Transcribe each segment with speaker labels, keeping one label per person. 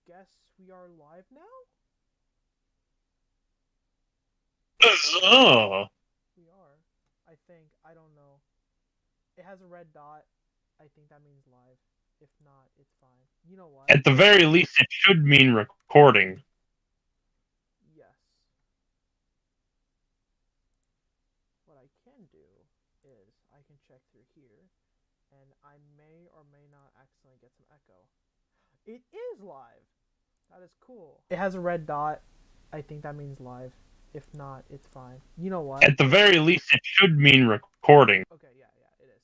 Speaker 1: guess we are live now?
Speaker 2: Oh.
Speaker 1: We are. I think. I don't know. It has a red dot. I think that means live. If not, it's fine. You know what?
Speaker 2: At the very least, it should mean recording.
Speaker 1: Yes. What I can do is I can check through here, and I may or may not accidentally get some echo. It is live! That is cool. It has a red dot. I think that means live. If not, it's fine. You know what?
Speaker 2: At the very least, it should mean recording.
Speaker 1: Okay, yeah, it is.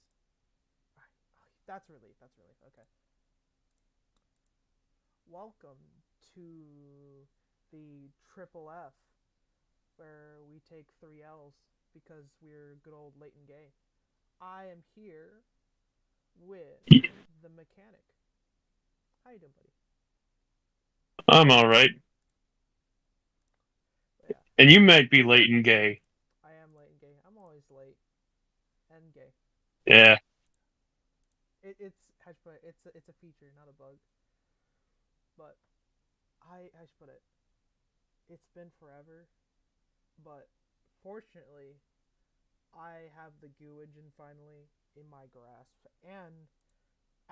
Speaker 1: That's relief. That's relief. Okay. Welcome to the Triple F, where we take 3 L's because we're good old Leighton Gay. I am here with the mechanic. How you doing, buddy?
Speaker 2: I'm alright.
Speaker 1: But yeah,
Speaker 2: And you might be late and gay.
Speaker 1: I am Leighton Gay. I'm always late and gay.
Speaker 2: Yeah.
Speaker 1: It's how should I put it? It's a feature, not a bug. But how should I put it? It's been forever, but fortunately, I have the Goo Engine finally in my grasp, and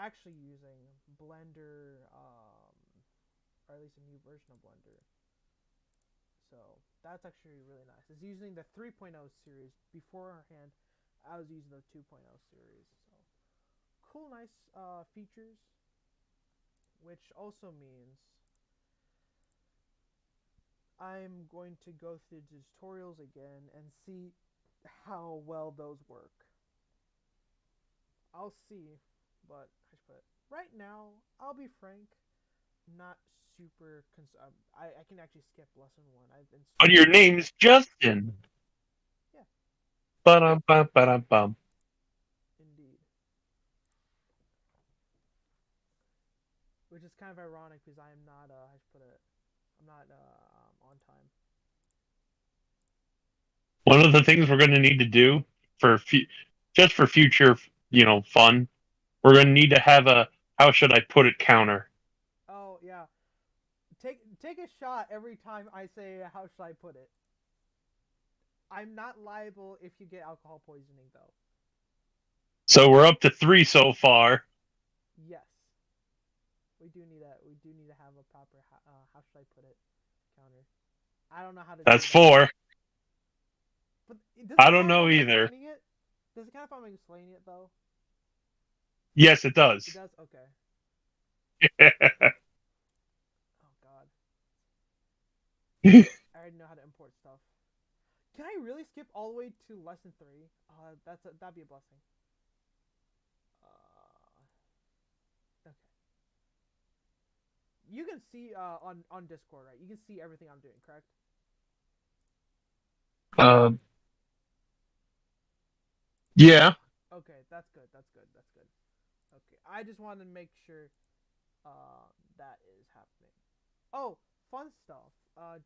Speaker 1: actually using Blender, or at least a new version of Blender. So that's actually really nice. It's using the 3.0 series. Beforehand, I was using the 2.0 series. So cool, nice features, which also means I'm going to go through the tutorials again and see how well those work. I'll see, but I should put it. Right now, I'll be frank, not super. I can actually skip lesson one. I've been
Speaker 2: But
Speaker 1: super.
Speaker 2: your name's Justin.
Speaker 1: Yeah,
Speaker 2: Ba-dum-bum, ba-dum-bum.
Speaker 1: indeed. Which is kind of ironic because I am not. I should put it. I'm not on time.
Speaker 2: One of the things we're going to need to do for just for future, fun, we're going to need to have a how should I put it counter.
Speaker 1: Oh yeah. Take a shot every time I say how should I put it. I'm not liable if you get alcohol poisoning though.
Speaker 2: So we're up to 3 so far.
Speaker 1: Yes. We do need to have a proper how should I put it counter. I don't know how to do
Speaker 2: That's
Speaker 1: that.
Speaker 2: 4.
Speaker 1: But does
Speaker 2: I
Speaker 1: it
Speaker 2: don't
Speaker 1: count if
Speaker 2: know
Speaker 1: I'm
Speaker 2: either.
Speaker 1: explaining it? Does it count if I'm explaining it though?
Speaker 2: Yes, it
Speaker 1: It
Speaker 2: does.
Speaker 1: does. Okay. Oh God. I already know how to import stuff. Can I really skip all the way to lesson three? That'd be a blessing. Okay. You can see on Discord, right? You can see everything I'm doing, correct?
Speaker 2: um, yeah.
Speaker 1: Okay, that's good. That's good. That's good. Okay, I just wanted to make sure that is happening. Oh, fun stuff.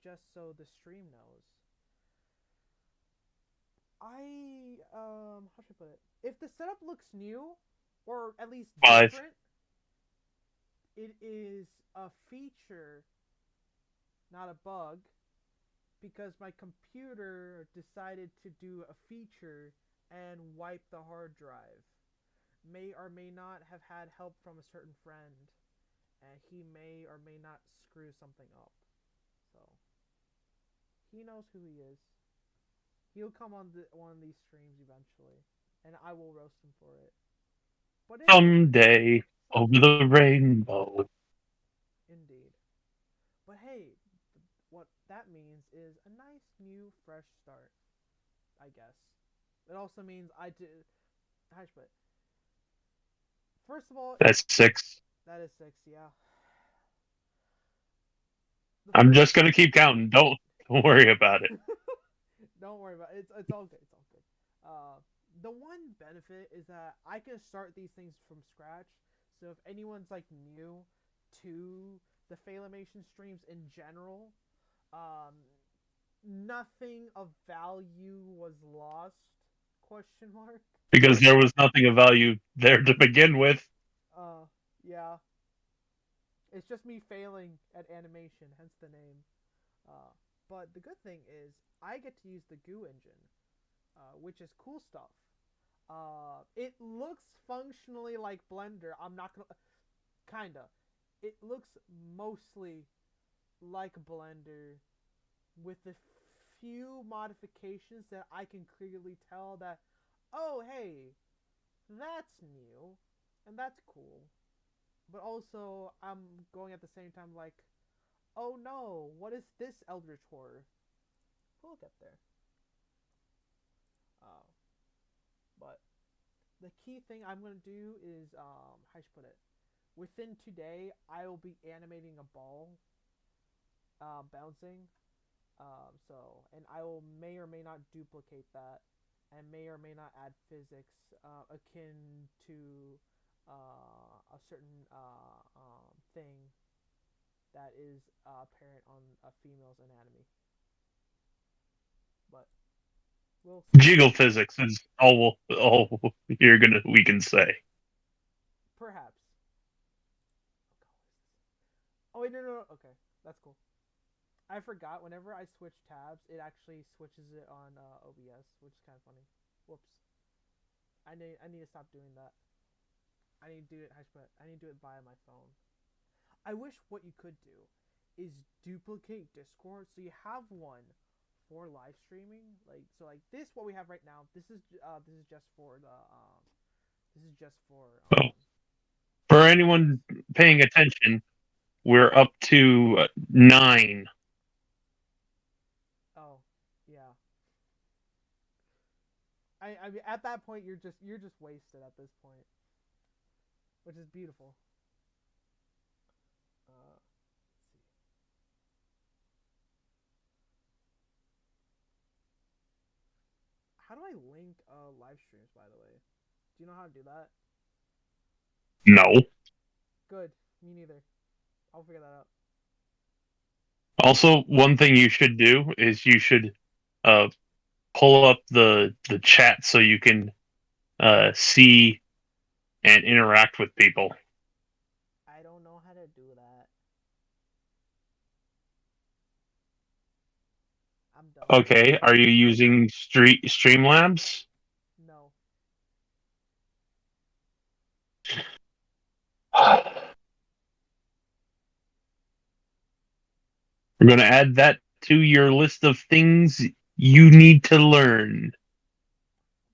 Speaker 1: Just so the stream knows, how should I put it? If the setup looks new, or at least
Speaker 2: 5.
Speaker 1: different, it is a feature, not a bug, because my computer decided to do a feature and wipe the hard drive. May or may not have had help from a certain friend, and he may or may not screw something up. So he knows who he is. He'll come on one of these streams eventually, and I will roast him for it. But anyway,
Speaker 2: Someday over
Speaker 1: someday,
Speaker 2: the rainbow.
Speaker 1: indeed. But hey, what that means is a nice new fresh start. I guess it also means I did. But first of all,
Speaker 2: That's 6.
Speaker 1: that is six. Yeah. The
Speaker 2: I'm
Speaker 1: first.
Speaker 2: just gonna keep counting. Don't worry about it.
Speaker 1: Don't worry about it. It's all good. It's all good. The one benefit is that I can start these things from scratch. So if anyone's like new to the Failimation streams in general, um, nothing of value was lost? Question mark.
Speaker 2: Because there was nothing of value there to begin with.
Speaker 1: Yeah. It's just me failing at animation, hence the name. Uh, but the good thing is I get to use the Goo Engine, which is cool stuff. It looks functionally like Blender. I'm not gonna, kinda. It looks mostly like Blender, with a few modifications that I can clearly tell that, oh hey, that's new, and that's cool. But also, I'm going at the same time like, oh no, what is this Eldritch Horror? We'll get there. Uh, but the key thing I'm gonna do is, how should I put it? Within today, I will be animating a ball, bouncing. And I will may or may not duplicate that, and may or may not add physics akin to a certain thing that is apparent on a female's anatomy. But we'll see.
Speaker 2: Jiggle physics is all we can say.
Speaker 1: Perhaps. Oh wait, no. Okay, that's cool. I forgot. Whenever I switch tabs, it actually switches it on OBS, which is kind of funny. Whoops. I need to stop doing that. I need to do it. I need to do it via my phone. I wish what you could do is duplicate Discord, so you have one for live streaming. Like this, what we have right now. This is just for the This is just for
Speaker 2: Oh. For anyone paying attention, we're up to 9.
Speaker 1: Oh, yeah. I mean, at that point, you're just wasted at this point, which is beautiful. Let's see. How do I link live streams? By the way, do you know how to do that?
Speaker 2: No.
Speaker 1: Good. Me neither. I'll figure that out.
Speaker 2: Also, one thing you should do is you should uh, pull up the chat so you can see and interact with people.
Speaker 1: I don't know how to do that. I'm dumb.
Speaker 2: Okay, are you using Streamlabs?
Speaker 1: No.
Speaker 2: We're going to add that to your list of things you need to learn.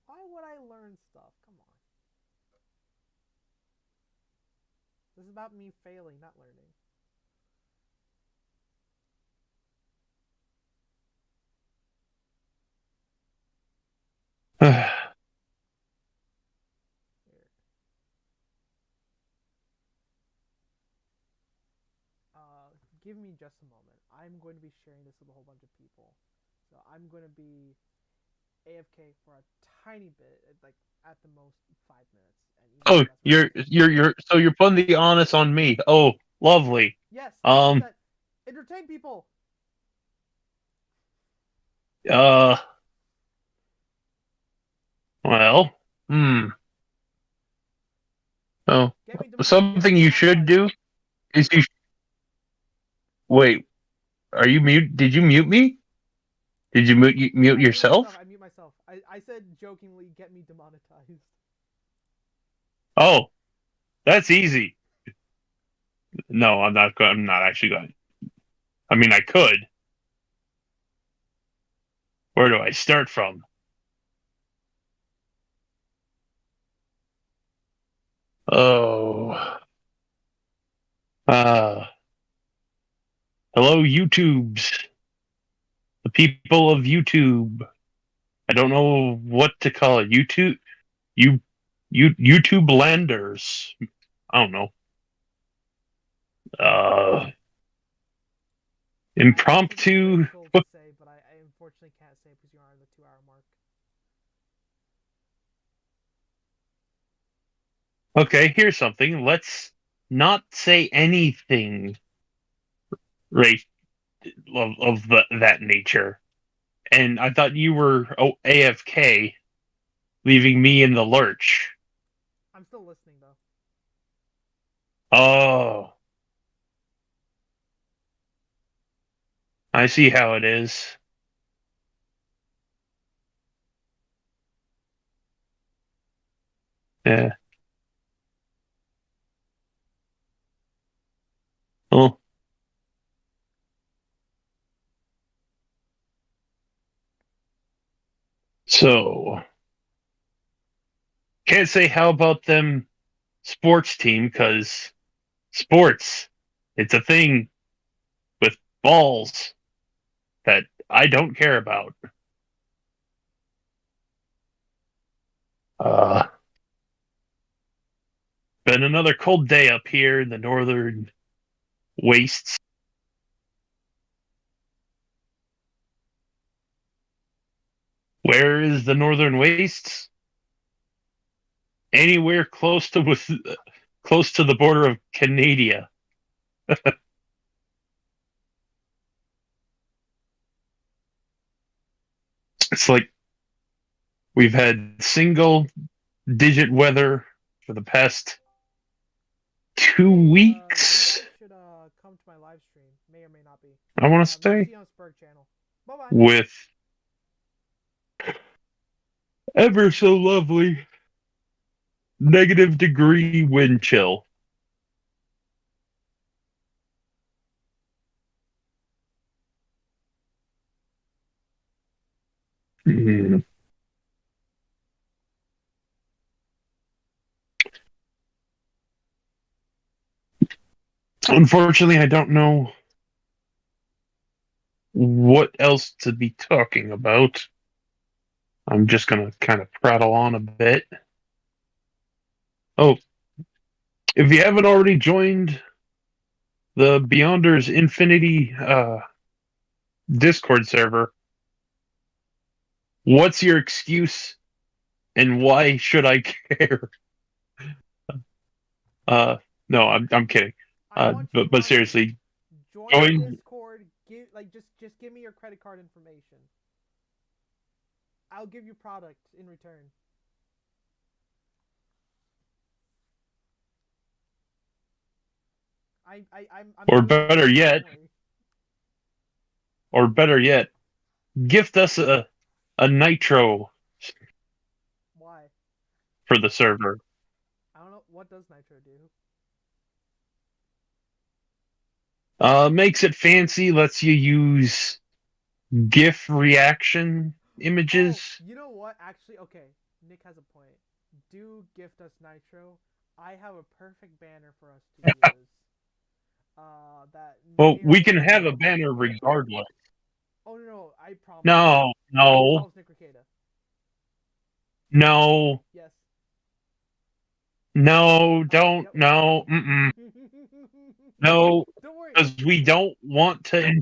Speaker 1: Why would I learn stuff? Come on. This is about me failing, not learning. Here. Give me just a moment. I'm going to be sharing this with a whole bunch of people. So I'm going to be AFK for a tiny bit, like at the most 5 minutes.
Speaker 2: Oh, you're putting the onus on me. Oh, lovely.
Speaker 1: Yes. Entertain people.
Speaker 2: Well, Oh, something you should do is wait. Are you mute? Did you mute me? Did you mute yourself?
Speaker 1: I mute myself. I said jokingly, get me demonetized.
Speaker 2: Oh, that's easy. No, I'm not. I'm not actually going. I mean, I could. Where do I start from? Oh. Hello, YouTubes. The people of YouTube. I don't know what to call it. YouTube landers. I don't know. Impromptu.
Speaker 1: Say, but I unfortunately can't say because you are on the 2-hour mark.
Speaker 2: Okay, here's something. Let's not say anything right of that nature. And I thought you were AFK, leaving me in the lurch.
Speaker 1: I'm still listening though.
Speaker 2: Oh. I see how it is. Yeah. Well, so can't say how about them sports team because sports, it's a thing with balls that I don't care about. Uh, been another cold day up here in the northern wastes. Where is the northern wastes? Anywhere close to the border of Canada. It's like we've had single digit weather for the past 2 weeks.
Speaker 1: You should come to my live stream. May or may not be.
Speaker 2: I want to
Speaker 1: Maybe
Speaker 2: say
Speaker 1: see you on Spurg channel. Bye bye.
Speaker 2: with ever so lovely -degree wind chill. Mm. Unfortunately, I don't know what else to be talking about. I'm just going to kind of prattle on a bit. Oh, if you haven't already joined the Beyonders Infinity Discord server, what's your excuse and why should I care? No, I'm kidding. But seriously,
Speaker 1: join the Discord. Just give me your credit card information. I'll give you product in return. I'm
Speaker 2: or better yet, gift us a nitro.
Speaker 1: Why?
Speaker 2: For the server.
Speaker 1: I don't know. What does nitro do?
Speaker 2: Makes it fancy, lets you use GIF reaction images.
Speaker 1: Oh, you know what? Actually, okay. Nick has a point. Do gift us nitro. I have a perfect banner for us to use.
Speaker 2: Well, we can have a banner regardless.
Speaker 1: Oh no, I promise.
Speaker 2: No. No.
Speaker 1: Yes.
Speaker 2: No, don't. Yep. No. Mm-mm. No.
Speaker 1: Don't worry.
Speaker 2: Because we don't want to.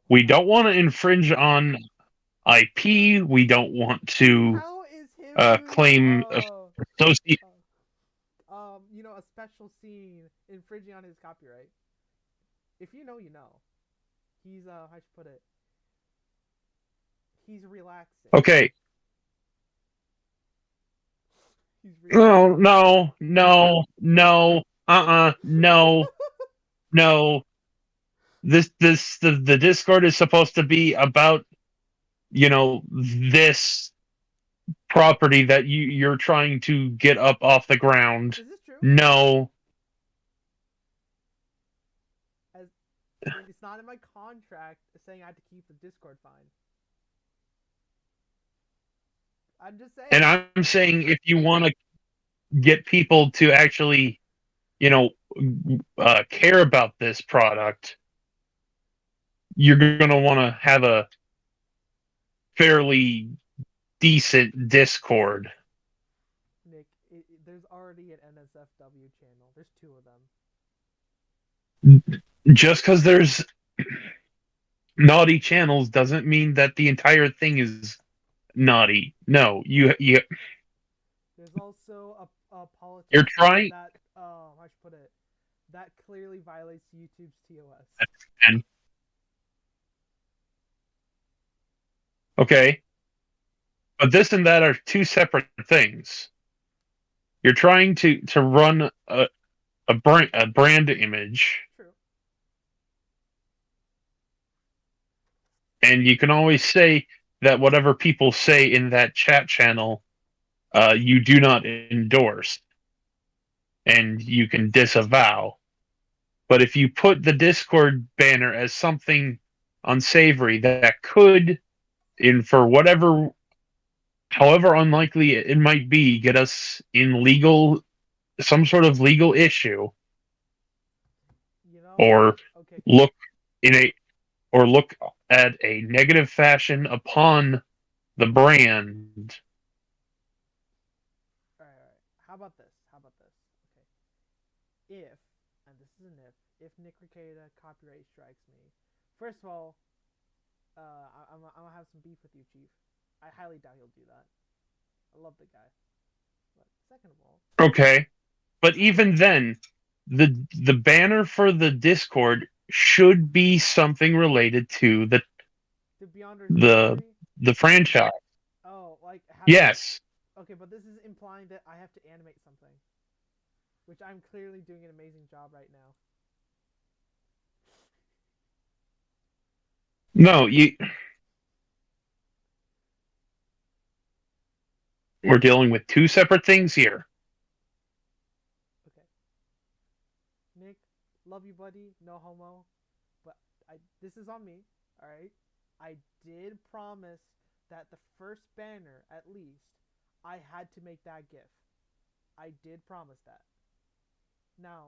Speaker 2: We don't want to infringe on IP. We don't want to claim associate.
Speaker 1: A special scene infringing on his copyright. If you know, you know. He's how should put it? He's relaxing.
Speaker 2: Okay. No. No. The Discord is supposed to be about, this property that you're trying to get up off the ground.
Speaker 1: Is this true?
Speaker 2: No.
Speaker 1: It's not in my contract saying I have to keep the Discord fine. I'm just saying.
Speaker 2: And I'm saying if you want to get people to actually, care about this product, you're going to want to have a fairly decent Discord.
Speaker 1: Nick, there's already an NSFW channel. There's 2 of
Speaker 2: them. Just because there's naughty channels doesn't mean that the entire thing is naughty. No, you.
Speaker 1: There's also a politics.
Speaker 2: You're trying.
Speaker 1: That how should put it? That clearly violates YouTube's TOS.
Speaker 2: And okay, but this and that are 2 separate things. You're trying to run a brand image.
Speaker 1: True.
Speaker 2: And you can always say that whatever people say in that chat channel, you do not endorse, and you can disavow. But if you put the Discord banner as something unsavory that could, in for whatever, however unlikely it might be, get us in legal, some sort of legal issue,
Speaker 1: You know,
Speaker 2: or
Speaker 1: okay,
Speaker 2: look in a, or look at a negative fashion upon the brand.
Speaker 1: all right, all right. How about this? How about this? Okay, if, and this is an if Nick Ricada copyright strikes me, first of all, I'm gonna have some beef with you, Chief. I highly doubt he'll do that. I love the guy, but second of all,
Speaker 2: Okay, but even then, the banner for the Discord should be something related to
Speaker 1: to Beyonder's
Speaker 2: the
Speaker 1: backstory.
Speaker 2: the franchise.
Speaker 1: Oh, like having.
Speaker 2: Yes.
Speaker 1: Okay, but this is implying that I have to animate something, which I'm clearly doing an amazing job right now.
Speaker 2: No, you. We're dealing with two separate things here.
Speaker 1: Okay, Nick, love you, buddy. No homo, but this is on me. All right, I did promise that the first banner, at least, I had to make that GIF. I did promise that. Now,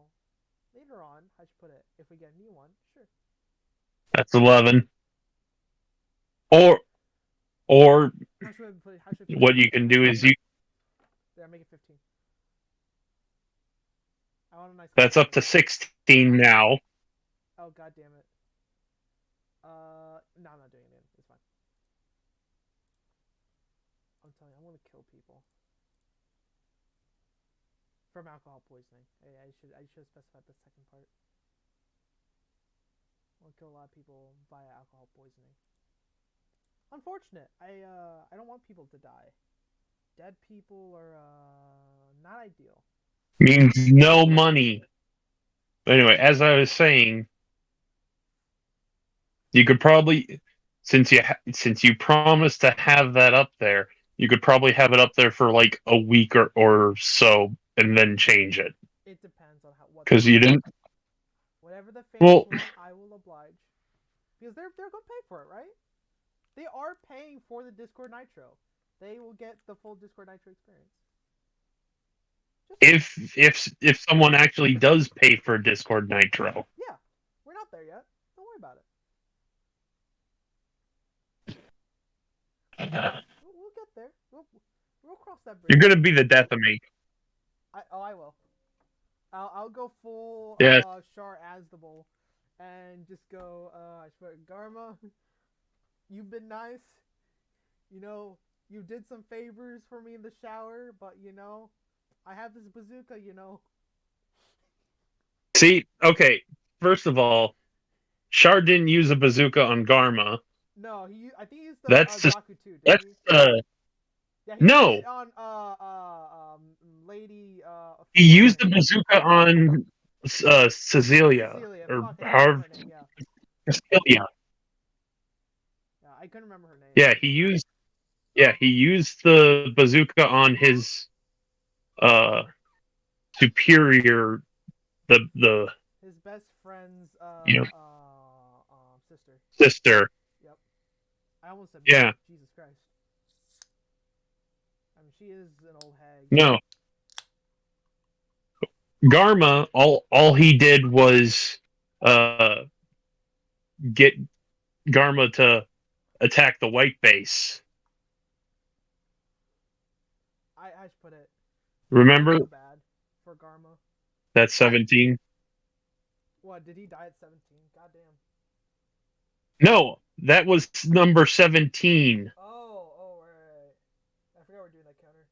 Speaker 1: later on, I should put it. If we get a new one, sure.
Speaker 2: That's 11. Or
Speaker 1: How should I put it? How should I put it?
Speaker 2: what you can do is you.
Speaker 1: There, make it 15. I want a nice.
Speaker 2: That's up to 16 now.
Speaker 1: Oh, god damn it. No, I'm not doing it. It's fine. I'm telling you, I want to kill people from alcohol poisoning. Hey, I should have specified the second part. I want to kill a lot of people via alcohol poisoning. Unfortunate. I don't want people to die. Dead people are not ideal.
Speaker 2: Means no money. But anyway, as I was saying, you could probably, since you promised to have that up there, you could probably have it up there for like a week or so, and then change it.
Speaker 1: It depends on what.
Speaker 2: Because you didn't.
Speaker 1: Whatever the fans
Speaker 2: Well,
Speaker 1: want, I will oblige. Because they're gonna pay for it, right? They are paying for the Discord Nitro. They will get the full Discord Nitro experience.
Speaker 2: if someone actually does pay for Discord Nitro.
Speaker 1: Yeah, we're not there yet. Don't worry about it. We'll get there. We'll cross that bridge.
Speaker 2: You're gonna be the death of me.
Speaker 1: I will. I'll go full
Speaker 2: Yes.
Speaker 1: Char Azdable and just go. I swear, Garma, you've been nice. You know, you did some favors for me in the shower, but you know, I have this bazooka. You know.
Speaker 2: See, okay. First of all, Char didn't use a bazooka on Garma.
Speaker 1: No, I think he used the
Speaker 2: That's just
Speaker 1: Zaku too.
Speaker 2: that's
Speaker 1: Yeah, he
Speaker 2: no.
Speaker 1: used it on Lady
Speaker 2: He used the bazooka on Cecilia
Speaker 1: Cecilia.
Speaker 2: or
Speaker 1: Fuck, I couldn't
Speaker 2: however
Speaker 1: remember her name. Yeah.
Speaker 2: Cecilia.
Speaker 1: Yeah, I couldn't remember her name.
Speaker 2: Yeah, he used the bazooka on his uh superior, the
Speaker 1: His best friend's
Speaker 2: you know
Speaker 1: sister.
Speaker 2: sister.
Speaker 1: Yep. I almost said
Speaker 2: Yeah.
Speaker 1: Jesus Christ. I mean, she is an old hag.
Speaker 2: No. Garma, all he did was get Garma to attack the white base.
Speaker 1: I should put it.
Speaker 2: Remember?
Speaker 1: I feel bad for Garma.
Speaker 2: That's 17.
Speaker 1: What, did he die at 17? Goddamn.
Speaker 2: No, that was number 17.
Speaker 1: Oh, right. I forgot we're doing that counter.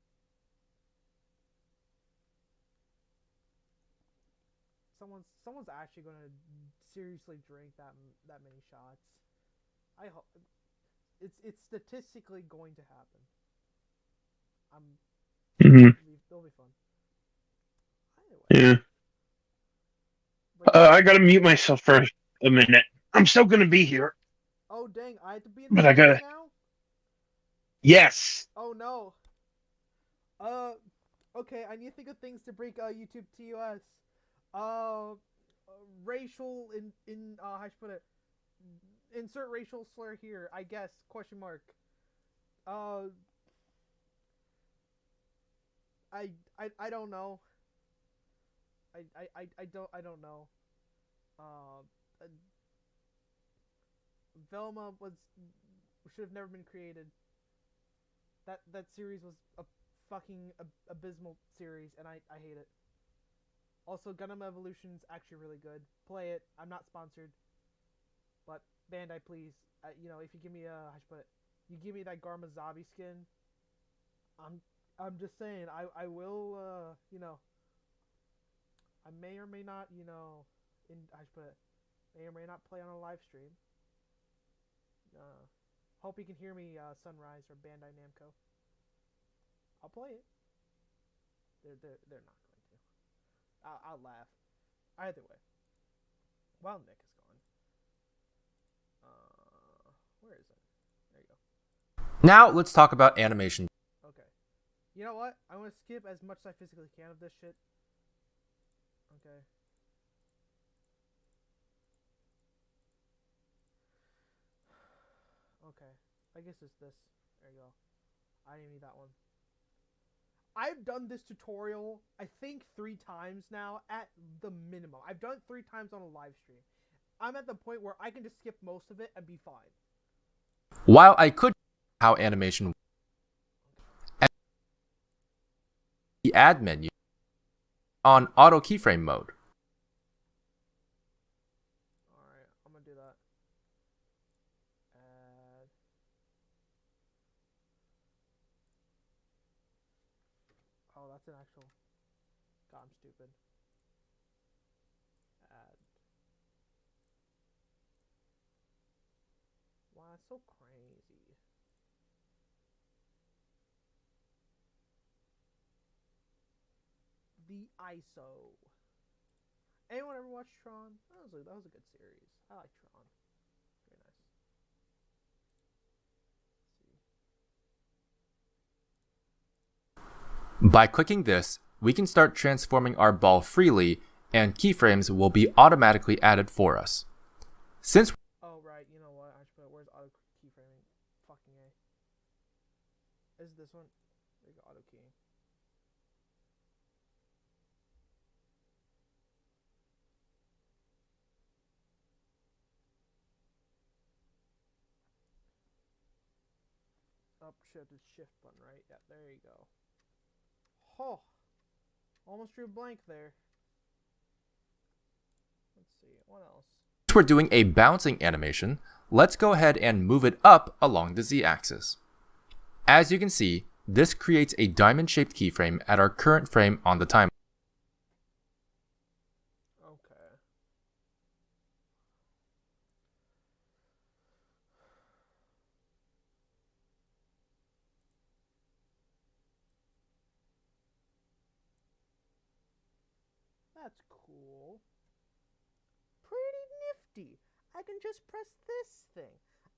Speaker 1: Someone's actually gonna seriously drink that many shots. I hope it's statistically going to happen. It'll be fun.
Speaker 2: Anyway. Yeah. I gotta mute myself for a minute. I'm still gonna be here.
Speaker 1: Oh, Oh dang! I have to be in the
Speaker 2: But I
Speaker 1: meeting
Speaker 2: gotta.
Speaker 1: now.
Speaker 2: Yes.
Speaker 1: Oh no. Uh, okay. I need to think of things to break YouTube TOS. Uh, racial in how should I put it? Insert racial slur here. I guess question mark. Uh, I don't know. I don't know. Uh, Velma was should have never been created. That series was a fucking abysmal series, and I hate it. Also, Gundam Evolution's actually really good. Play it. I'm not sponsored, but Bandai, please, if you give me how should I put it, you give me that Garmazabi skin. I'm just saying, I will I may or may not how should I put it, may or may not play on a live stream. Hope you can hear me, Sunrise or Bandai Namco. I'll play it. They're not going to. I'll laugh. Either way. While Nick is gone. Where is it? There you go.
Speaker 3: Now let's talk about animation.
Speaker 1: Okay. You know what? I'm gonna skip as much as I physically can of this shit. Okay. Okay. I guess it's this. There you go. I didn't need that one. I've done this tutorial, I think 3 times now, at the minimum. I've done it 3 times on a live stream. I'm at the point where I can just skip most of it and be fine.
Speaker 3: While I could how animation the add menu on auto keyframe mode.
Speaker 1: Alright, I'm gonna do that. Add. Oh, that's an actual. God, I'm stupid. Add. Wow, it's so crazy. The ISO. Anyone ever watch Tron? That was a good series. I like Tron. Very nice. Let's see.
Speaker 3: By clicking this, we can start transforming our ball freely, and keyframes will be automatically added for us. Since
Speaker 1: Oh right, you know what? I should put where's auto keyframing? Fucking A. Is this one? There you go, auto keying. Up shift is shift button, right? Yeah, there you go. Oh, almost drew a blank there. Let's see, what else?
Speaker 3: Since we're doing a bouncing animation, let's go ahead and move it up along the z-axis. As you can see, this creates a diamond-shaped keyframe at our current frame on the timeline.
Speaker 1: Okay. That's cool. Pretty nifty. I can just press this thing.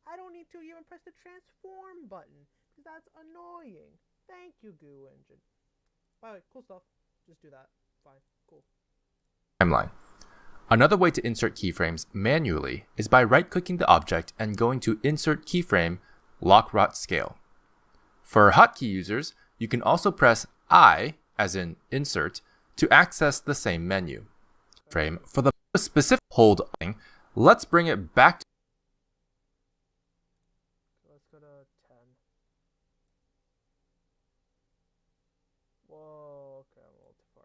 Speaker 1: I don't need to even press the transform button, because that's annoying. Thank you, Goo Engine. By the way, cool stuff. Just do that. Fine. Cool.
Speaker 3: Timeline. Another way to insert keyframes manually is by right-clicking the object and going to Insert Keyframe, Lock Rot Scale. For hotkey users, you can also press I, as in Insert, to access the same menu. Frame for the specific hold. Let's bring it back to
Speaker 1: Let's go to 10. Whoa, okay, I'm a little too far.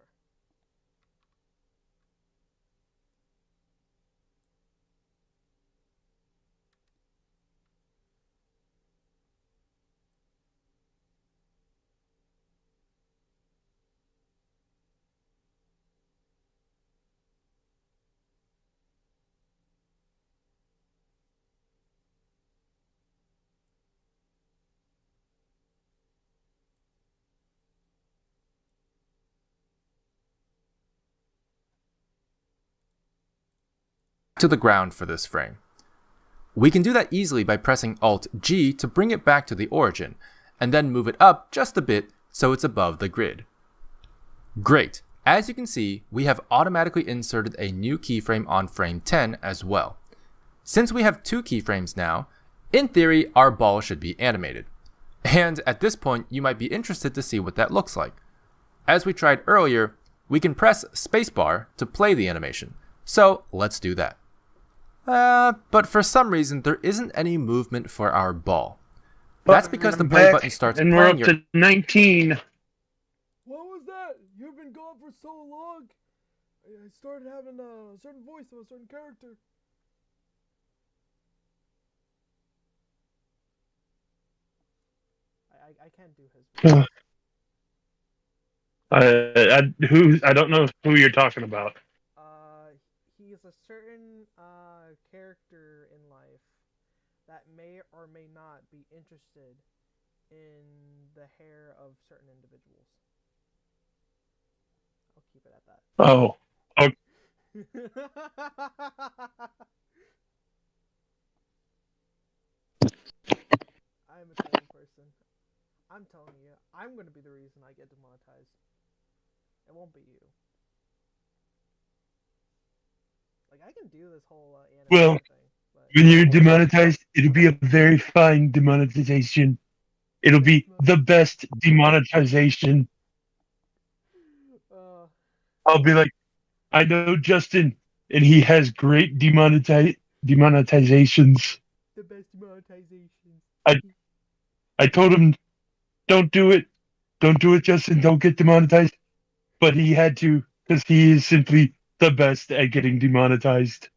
Speaker 3: the ground for this frame. We can do that easily by pressing Alt-G to bring it back to the origin, and then move it up just a bit so it's above the grid. Great! As you can see, we have automatically inserted a new keyframe on frame 10 as well. Since we have 2 keyframes now, in theory, our ball should be animated. And at this point, you might be interested to see what that looks like. As we tried earlier, we can press spacebar to play the animation. So let's do that. But for some reason, there isn't any movement for our ball. That's because the play button starts
Speaker 2: and
Speaker 3: playing
Speaker 2: we're up to 19.
Speaker 1: What was that? You've been gone for so long. I started having a certain voice of a certain character. I can't do his voice.
Speaker 2: I don't know who you're talking about.
Speaker 1: He's a certain character in life that may or may not be interested in the hair of certain individuals. I'll keep it at that.
Speaker 2: Oh. Okay.
Speaker 1: I'm a terrible person. I'm telling you, I'm going to be the reason I get demonetized. It won't be you. Like, I can do this whole anime thing. But
Speaker 2: When you're demonetized, it'll be a very fine demonetization. It'll be the best demonetization. I'll be like, I know Justin, and he has great demonetizations.
Speaker 1: The best demonetization.
Speaker 2: I told him, don't do it. Don't do it, Justin. Don't get demonetized. But he had to, because he is simply the best at getting demonetized.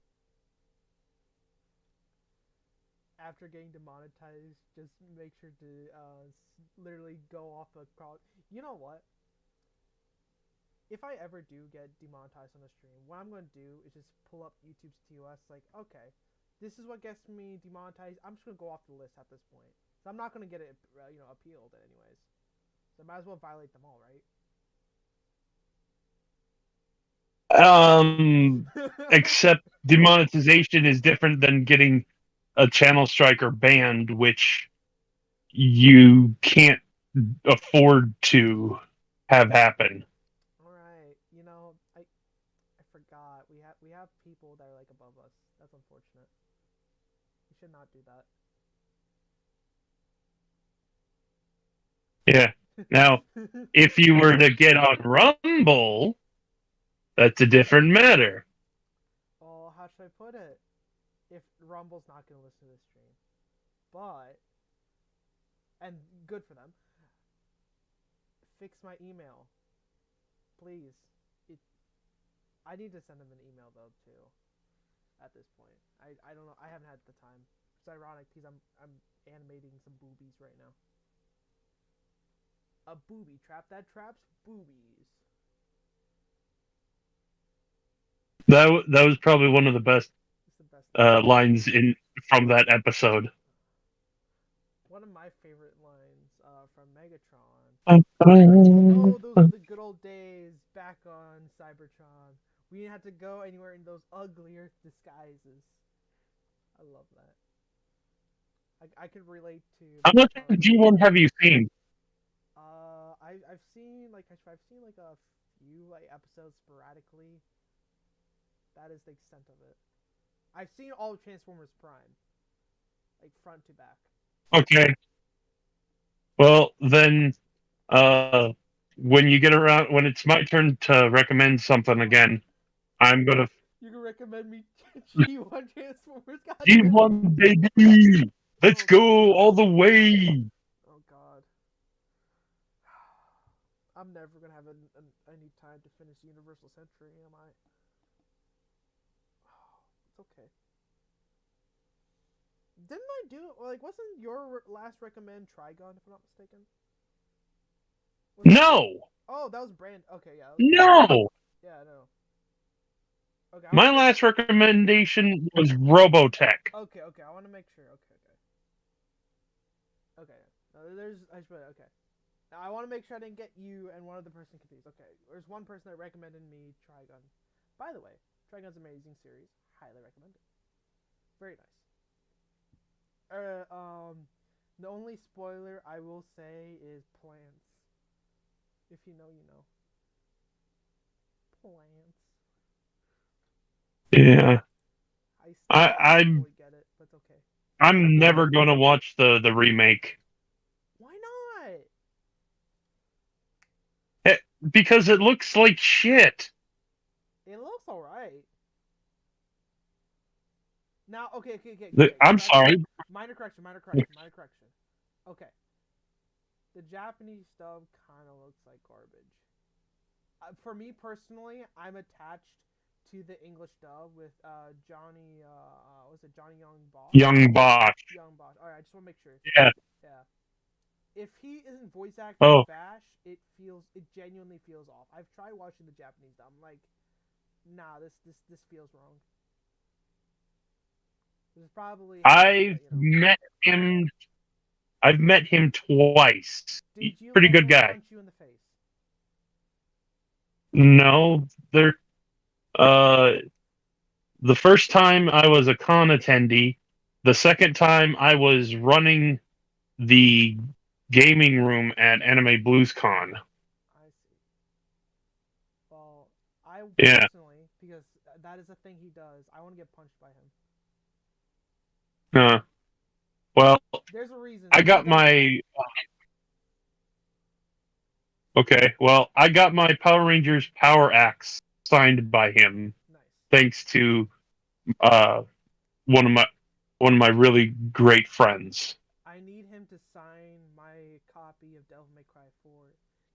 Speaker 1: After getting demonetized, just make sure to literally go off the crowd. You know what? If I ever do get demonetized on the stream, what I'm going to do is just pull up YouTube's TOS, like, okay, this is what gets me demonetized. I'm just going to go off the list at this point. So I'm not going to get it, appealed anyways. So I might as well violate them all, right?
Speaker 2: Except demonetization is different than getting a channel strike or banned, which you can't afford to have happen.
Speaker 1: Alright, I forgot. We have people that are like above us. That's unfortunate. We should not do that.
Speaker 2: Yeah. Now, if you were to get on Rumble, that's a different matter.
Speaker 1: Oh, how should I put it? If Rumble's not going to listen to this stream. But, and good for them, fix my email. Please. I need to send them an email, though, too. At this point. I don't know. I haven't had the time. It's ironic because I'm animating some boobies right now. A booby trap that traps boobies.
Speaker 2: That was probably one of the best lines from that episode.
Speaker 1: One of my favorite lines from Megatron. Oh, those are the good old days back on Cybertron. We didn't have to go anywhere in those uglier disguises. I love that. I could relate to.
Speaker 2: How much of G1 have you seen?
Speaker 1: I've seen like a few episodes sporadically. That is the extent of it. I've seen all of Transformers Prime, like front to back.
Speaker 2: Okay. Well, then, when you get around, when it's my turn to recommend something again, I'm gonna.
Speaker 1: You can recommend me G1 Transformers.
Speaker 2: G1 baby, let's go all the way.
Speaker 1: Oh God. I'm never gonna have any time to finish Universal Century, am I? It's okay. Didn't I do wasn't your last recommend Trigon, if I'm not mistaken?
Speaker 2: No.
Speaker 1: Oh, that was Brand. Okay, yeah.
Speaker 2: No.
Speaker 1: Yeah, no. Okay.
Speaker 2: My last recommendation was Robotech.
Speaker 1: Okay. I want to make sure. Okay. Okay. Now I want to make sure I didn't get you and one other person confused. Okay. There's one person that recommended me Trigon. By the way, Trigon's an amazing series. Highly recommend it. Very nice. The only spoiler I will say is plants. If you know, you know. Plants.
Speaker 2: Yeah.
Speaker 1: I still don't
Speaker 2: I'm
Speaker 1: fully get it, but it's okay.
Speaker 2: I'm never gonna watch the remake.
Speaker 1: Why not?
Speaker 2: Because it looks like shit.
Speaker 1: It looks alright. Now, okay.
Speaker 2: I'm sorry.
Speaker 1: Minor correction. Okay. The Japanese dub kind of looks like garbage. For me personally, I'm attached to the English dub with Johnny. Was it Johnny Young Bosch?
Speaker 2: Young Bosch.
Speaker 1: Young Bosch. All right, I just want to make sure.
Speaker 2: Yeah.
Speaker 1: Yeah. If he isn't voice acting Vash, it genuinely feels off. I've tried watching the Japanese dub. I'm like, nah, this feels wrong. This is probably.
Speaker 2: I've met him twice.
Speaker 1: Did you
Speaker 2: Pretty good guy.
Speaker 1: Punch you in the face?
Speaker 2: No, the first time I was a con attendee. The second time I was running the gaming room at Anime Blues Con.
Speaker 1: I see. Well, I
Speaker 2: Yeah.
Speaker 1: personally, because that is a thing he does, I want to get punched by him.
Speaker 2: Well,
Speaker 1: there's a reason.
Speaker 2: I got my. Okay, well, I got my Power Rangers Power Axe signed by him.
Speaker 1: Nice.
Speaker 2: Thanks to one of my really great friends.
Speaker 1: I need him to sign my copy of Devil May Cry 4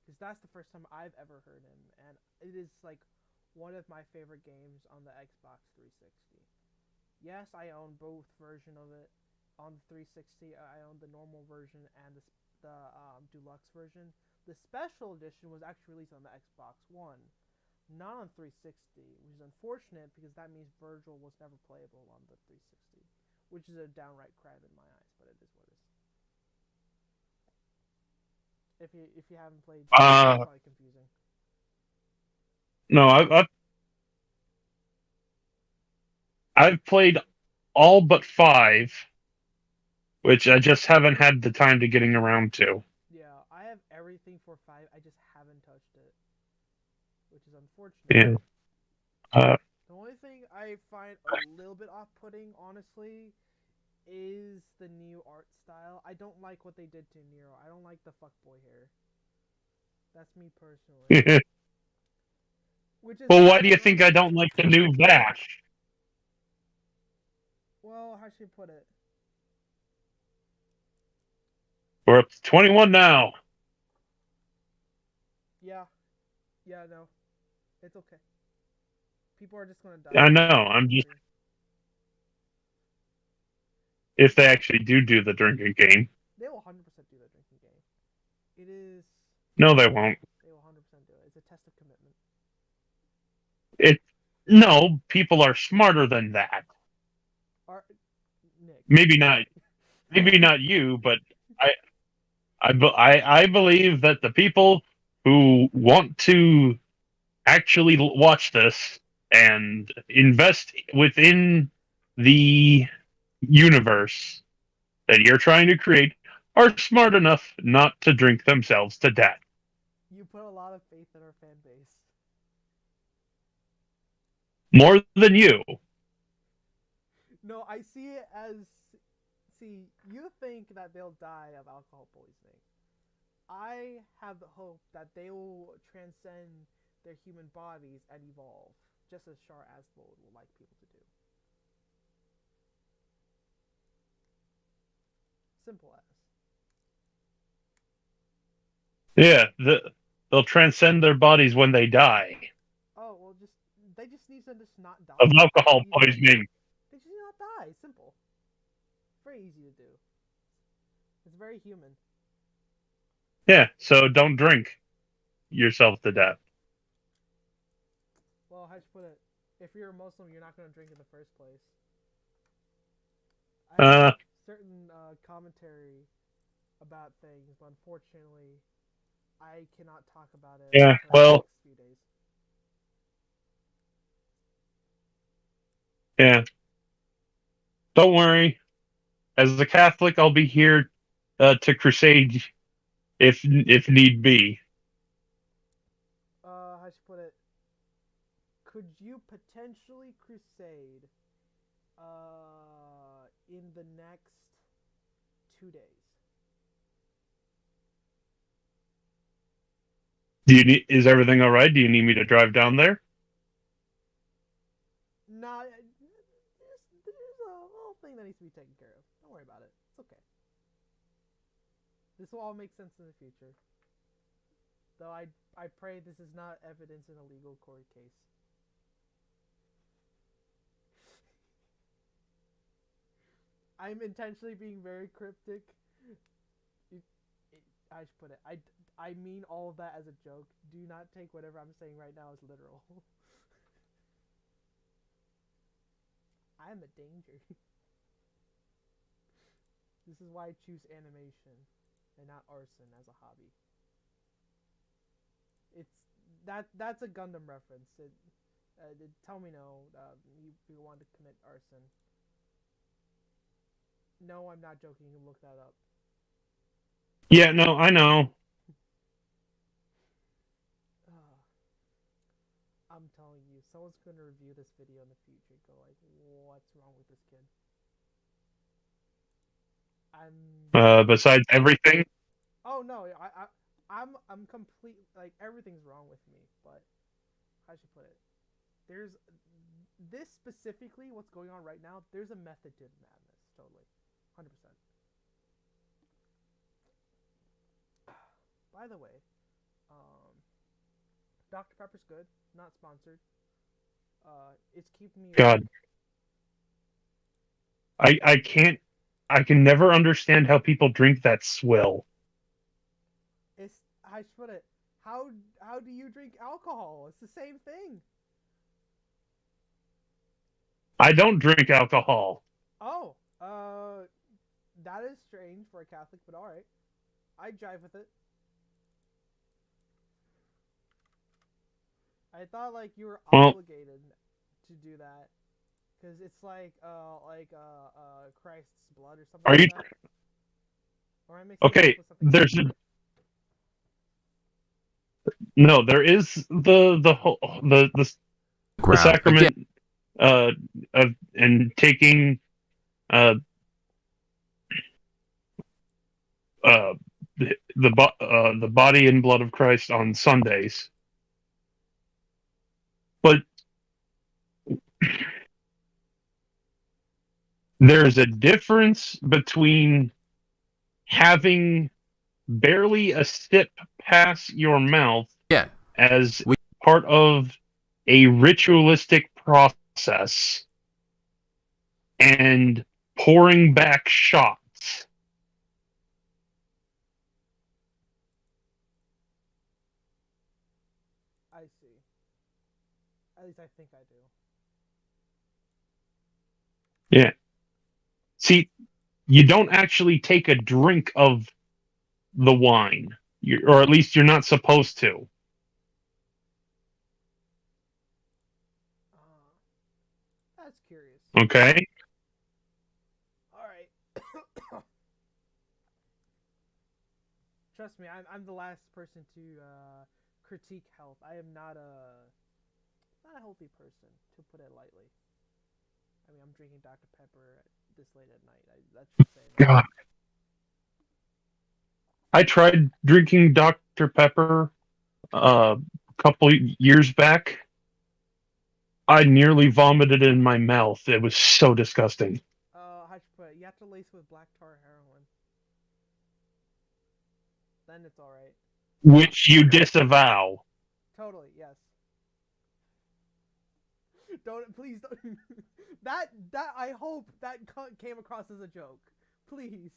Speaker 1: because that's the first time I've ever heard him, and it is like one of my favorite games on the Xbox 360. Yes, I own both version of it. On the 360, I own the normal version and the deluxe version. The special edition was actually released on the Xbox One, not on 360, which is unfortunate because that means Virgil was never playable on the 360, which is a downright crap in my eyes, but it is what it is. If you haven't played, it's probably confusing.
Speaker 2: No, I've played all but 5, which I just haven't had the time to getting around to.
Speaker 1: Yeah, I have everything for 5. I just haven't touched it, which is unfortunate.
Speaker 2: Yeah.
Speaker 1: The only thing I find a little bit off-putting, honestly, is the new art style. I don't like what they did to Nero. I don't like the fuckboy hair. That's me personally.
Speaker 2: Well, why do you think I don't like the new Vash?
Speaker 1: Well, how should you put it?
Speaker 2: We're up to 21 now.
Speaker 1: Yeah, no. It's okay. People are just gonna die.
Speaker 2: I know, I'm just... If they actually do the drinking game.
Speaker 1: They will 100% do the drinking game. It is...
Speaker 2: No, they won't.
Speaker 1: They will 100% do it. It's a test of commitment.
Speaker 2: No, people are smarter than that.
Speaker 1: Nick.
Speaker 2: Maybe not you, but I believe that the people who want to actually watch this and invest within the universe that you're trying to create are smart enough not to drink themselves to death.
Speaker 1: You put a lot of faith in our fan base.
Speaker 2: More than you.
Speaker 1: No, I see it as... See, you think that they'll die of alcohol poisoning. I have the hope that they will transcend their human bodies and evolve, just as Char Aznavour would like people to do. Simple as.
Speaker 2: Yeah, they'll transcend their bodies when they die.
Speaker 1: Oh, well, they just need to just not die.
Speaker 2: Of alcohol poisoning.
Speaker 1: They just need to not die. Simple. Very easy to do. It's very human.
Speaker 2: Yeah, so don't drink yourself to death.
Speaker 1: Well, how should I put it? If you're a Muslim, you're not going to drink in the first place. I have certain commentary about things, but unfortunately, I cannot talk about it.
Speaker 2: Yeah, well,
Speaker 1: few days.
Speaker 2: Yeah. Don't worry. As a Catholic, I'll be here to crusade if need be.
Speaker 1: How should I put it? Could you potentially crusade in the next 2 days?
Speaker 2: Is everything all right? Do you need me to drive down there?
Speaker 1: Nah, there's a little thing that needs to be taken care of. Don't worry about it. It's okay. This will all make sense in the future. Though I pray this is not evidence in a legal court case. I'm intentionally being very cryptic. I should put it. I mean all of that as a joke. Do not take whatever I'm saying right now as literal. I'm a danger. This is why I choose animation and not arson as a hobby. That's a Gundam reference. Tell me no. You want to commit arson. No, I'm not joking. You can look that up.
Speaker 2: Yeah, no, I know.
Speaker 1: I'm telling you, someone's going to review this video in the future. Go like, what's wrong with this kid?
Speaker 2: Besides everything.
Speaker 1: Oh no, I'm complete. Like everything's wrong with me. But how should I put it? There's this specifically. What's going on right now? There's a method to the madness. Totally, 100%. By the way, Dr. Pepper's good. Not sponsored. It's keeping me.
Speaker 2: God. I can't. I can never understand how people drink that swill.
Speaker 1: It's how should I put it? How do you drink alcohol? It's the same thing.
Speaker 2: I don't drink alcohol.
Speaker 1: Oh, that is strange for a Catholic, but all right. I jive with it. I thought like you were obligated to do that because it's like Christ's blood or something.
Speaker 2: Are you?
Speaker 1: Like that. Or I
Speaker 2: Okay, there's no. There is the sacrament of and taking the body and blood of Christ on Sundays. But there's a difference between having barely a sip pass your mouth as part of a ritualistic process and pouring back shots.
Speaker 1: I see. At least I think I do.
Speaker 2: Yeah. See, you don't actually take a drink of the wine, or at least you're not supposed to.
Speaker 1: That's curious.
Speaker 2: Okay.
Speaker 1: All right. Trust me, I'm the last person to critique health. I am not a healthy person, to put it lightly. I mean, I'm drinking Dr. Pepper this late at night. That should say enough.
Speaker 2: God. I tried drinking Dr. Pepper a couple years back. I nearly vomited in my mouth. It was so disgusting.
Speaker 1: How should I put it? You have to lace with black tar heroin. Then it's alright.
Speaker 2: Which you disavow.
Speaker 1: Totally, yes. Please don't. that I hope that came across as a joke. Please.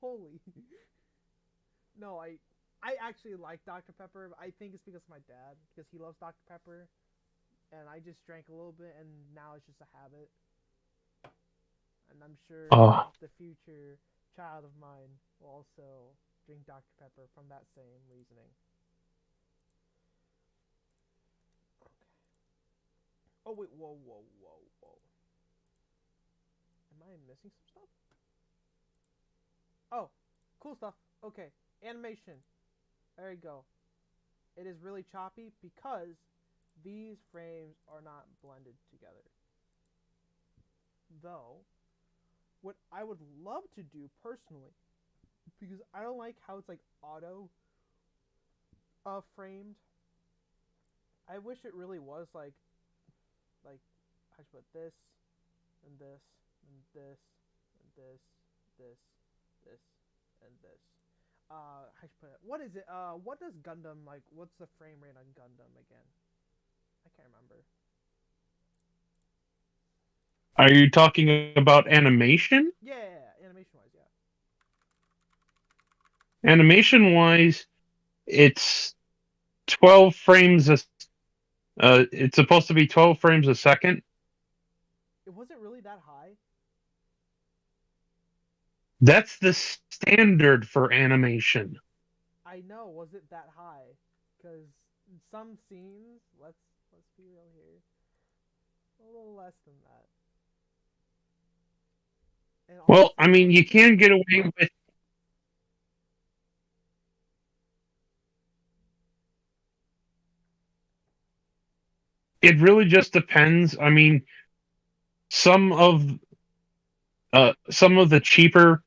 Speaker 1: Holy. No, I actually like Dr. Pepper. But I think it's because of my dad, because he loves Dr. Pepper, and I just drank a little bit, and now it's just a habit. And I'm sure the future child of mine will also drink Dr. Pepper from that same reasoning. Okay. Oh wait, whoa. I missing some stuff? Oh, cool stuff. Okay, animation. There you go. It is really choppy because these frames are not blended together. Though, what I would love to do personally, because I don't like how it's like auto framed. I wish it really was like I should put this and this and this and this, and this. I should put it. What is it? What does Gundam like? What's the frame rate on Gundam again? I can't remember.
Speaker 2: Are you talking about animation?
Speaker 1: Yeah, animation wise, yeah.
Speaker 2: Animation wise, it's 12 frames a. It's supposed to be 12 frames a second.
Speaker 1: It wasn't really that high.
Speaker 2: That's the standard for animation.
Speaker 1: I know, was it that high? Because some scenes, let's be real here, a little less than that. And
Speaker 2: Well, I mean, you can get away with. It really just depends. I mean, some of the cheaper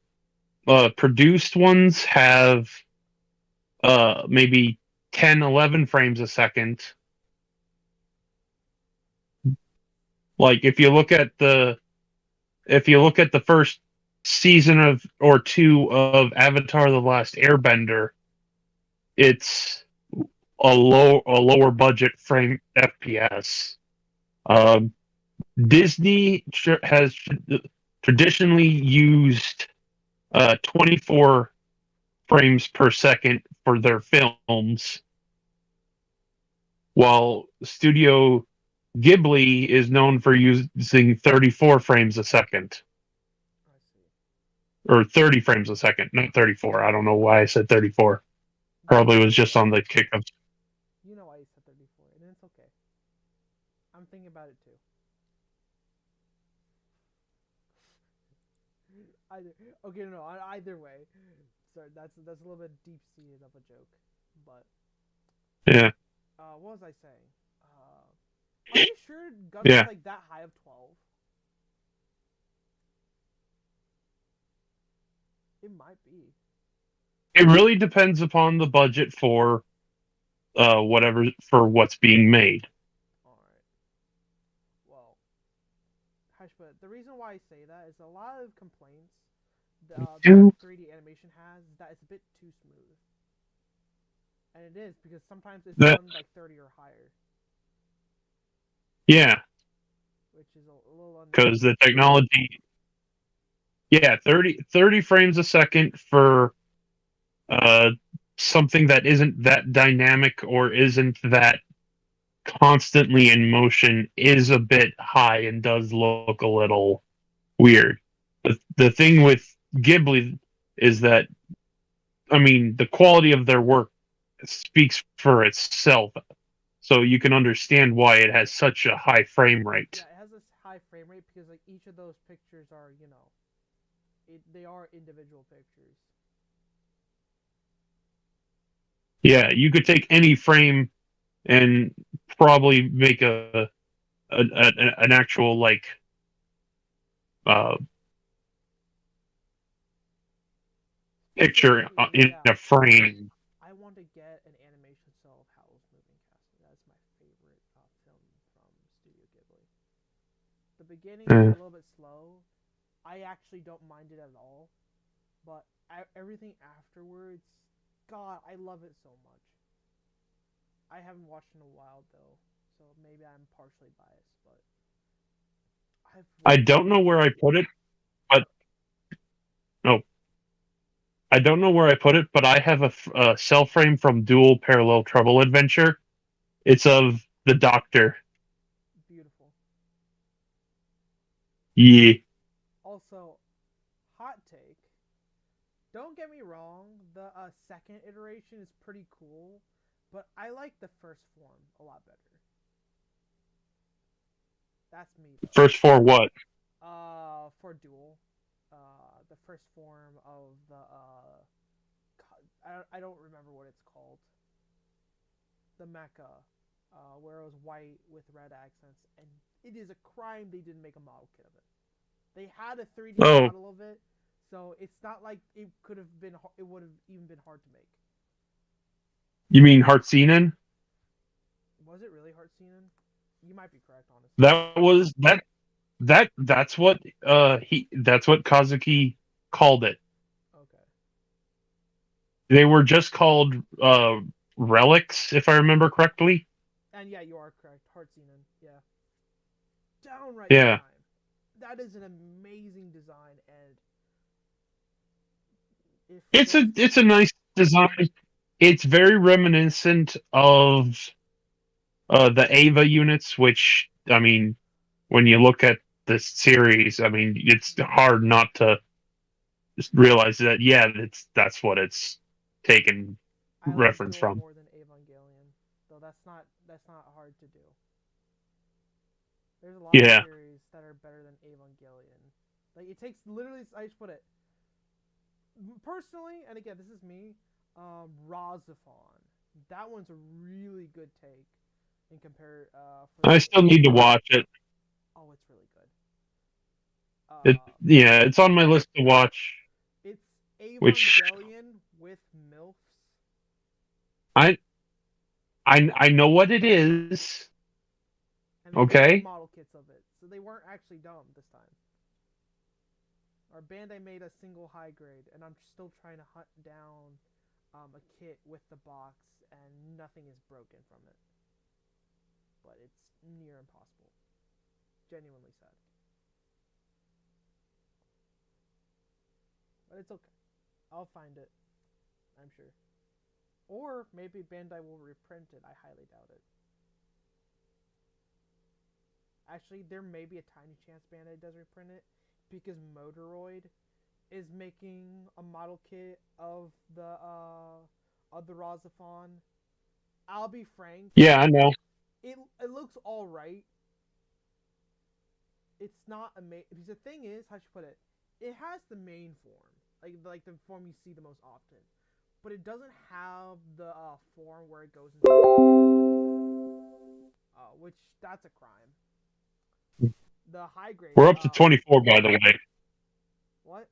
Speaker 2: produced ones have maybe 10, 11 frames a second. Like if you look at the first season of or two of Avatar: The Last Airbender, it's a lower budget frame FPS. Disney has traditionally used 24 frames per second for their films, while Studio Ghibli is known for using 34 frames a second. Or 30 frames a second, not 34. I don't know why I said 34. Probably was just on the kick of.
Speaker 1: You know why you said 34, and it's okay. I'm thinking about it too. Either way. Sorry, that's a little bit deep seated of a joke, but
Speaker 2: yeah.
Speaker 1: What was I saying? Are you sure Gundam's like that high of 12? It might be.
Speaker 2: It really depends upon the budget for what's being made.
Speaker 1: All right. Well, but the reason why I say that is a lot of complaints that 3D animation has is that it's a bit too smooth. And it is, because sometimes it's done like 30 or higher.
Speaker 2: Yeah.
Speaker 1: Which is a little
Speaker 2: because the technology. Yeah, 30 frames a second for something that isn't that dynamic or isn't that constantly in motion is a bit high and does look a little weird. The thing with Ghibli is that, I mean, the quality of their work speaks for itself. So you can understand why it has such a high frame rate.
Speaker 1: Yeah, it has this high frame rate because like each of those pictures are, they are individual pictures.
Speaker 2: Yeah, you could take any frame and probably make an actual like picture in a frame.
Speaker 1: I want to get an animation cell of Howl's Moving Castle. That's my favorite film from Studio Ghibli. The beginning is a little bit slow. I actually don't mind it at all, but everything afterwards, God, I love it so much. I haven't watched in a while though, so maybe I'm partially biased, but
Speaker 2: I don't know where I put it, but I don't know where I put it, but I have a cell frame from Dual Parallel Trouble Adventure. It's of the Doctor.
Speaker 1: Beautiful.
Speaker 2: Yeah.
Speaker 1: Also, hot take. Don't get me wrong, the second iteration is pretty cool, but I like the first form a lot better. That's me.
Speaker 2: First for what?
Speaker 1: For duel, the first form of the I don't remember what it's called. The mecha, where it was white with red accents, and it is a crime they didn't make a model kit of it. They had a 3D model of it, so it's not like it could have been. It would have even been hard to make.
Speaker 2: You mean Hartsinen?
Speaker 1: Was it really Hartsinen? You might be correct, honestly.
Speaker 2: That's what Kazuki called it.
Speaker 1: Okay.
Speaker 2: They were just called relics, if I remember correctly.
Speaker 1: And yeah, you are correct. Hartsinen, yeah. Downright
Speaker 2: Yeah.
Speaker 1: time. That is an amazing design, and
Speaker 2: it's a nice design. It's very reminiscent of the Ava units, which, I mean, when you look at this series, I mean, it's hard not to realize that, yeah, that's what it's taken
Speaker 1: I like
Speaker 2: reference
Speaker 1: Duel
Speaker 2: from.
Speaker 1: more than Evangelion, though that's not hard to do. There's a lot of series that are better than Evangelion. Like, it takes literally, I just put it personally, and again, this is me. Razafon, that one's a really good take. In compare,
Speaker 2: I still need to watch it.
Speaker 1: Oh, it's really good.
Speaker 2: It's on my list to watch.
Speaker 1: It's Evangelion with MILFs.
Speaker 2: I know what it is.
Speaker 1: And they made model kits of it, so they weren't actually dumb this time. Our Bandai made a single high grade, and I'm still trying to hunt down a kit with the box, and nothing is broken from it. But it's near impossible. Genuinely sad. But it's okay. I'll find it. I'm sure. Or maybe Bandai will reprint it. I highly doubt it. Actually, there may be a tiny chance Bandai does reprint it, because Motoroid is making a model kit of the Razafon. I'll be frank.
Speaker 2: Yeah, I know.
Speaker 1: It looks all right. It's not amazing. Because the thing is, how should I put it? It has the main form, like the form you see the most often, but it doesn't have the form where it goes into, which that's a crime. The high grade.
Speaker 2: We're up to 24, by the way.
Speaker 1: What?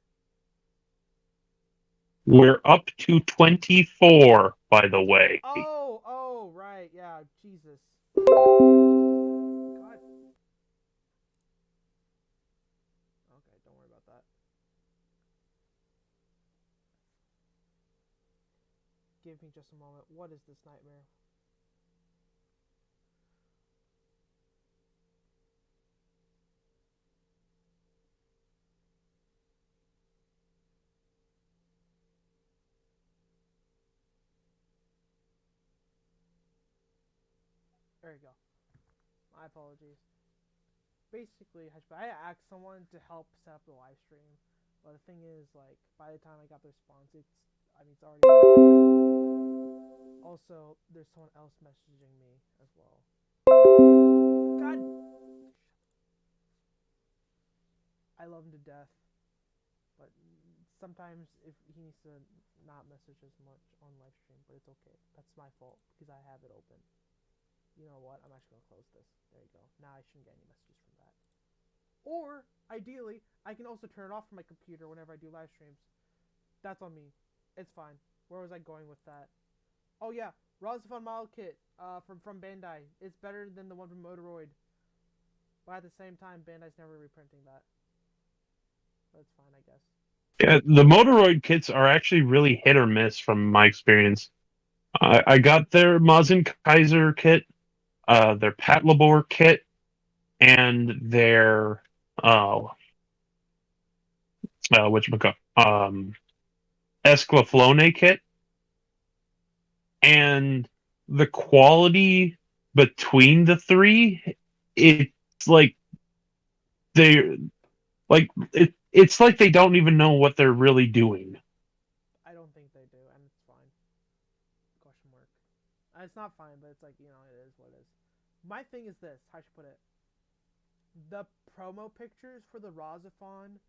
Speaker 2: We're up to 24, by the way.
Speaker 1: Oh, right, yeah, Jesus. God. Okay, don't worry about that. Give me just a moment. What is this nightmare? There you go. My apologies. Basically, I asked someone to help set up the live stream, but the thing is, like, by the time I got the response, it's already. Also, there's someone else messaging me as well. God. I love him to death, but sometimes if he needs to not message as much on live stream, but it's okay. That's my fault because I have it open. You know what? I'm actually going to close this. There you go. Now I shouldn't get any messages from that. Or, ideally, I can also turn it off from my computer whenever I do live streams. That's on me. It's fine. Where was I going with that? Oh yeah, Razafon model kit from Bandai. It's better than the one from Motoroid. But at the same time, Bandai's never reprinting that. But it's fine, I guess.
Speaker 2: Yeah, the Motoroid kits are actually really hit or miss from my experience. I got their Mazen Kaiser kit, their Patlabor kit, and their Esclaflone kit, and the quality between the three, it's like it's like they don't even know what they're really doing.
Speaker 1: I don't think they do, and it's fine. Question mark. It's not fine, but it's like, it is what it is. My thing is this, how should I put it? the promo pictures for the Razafon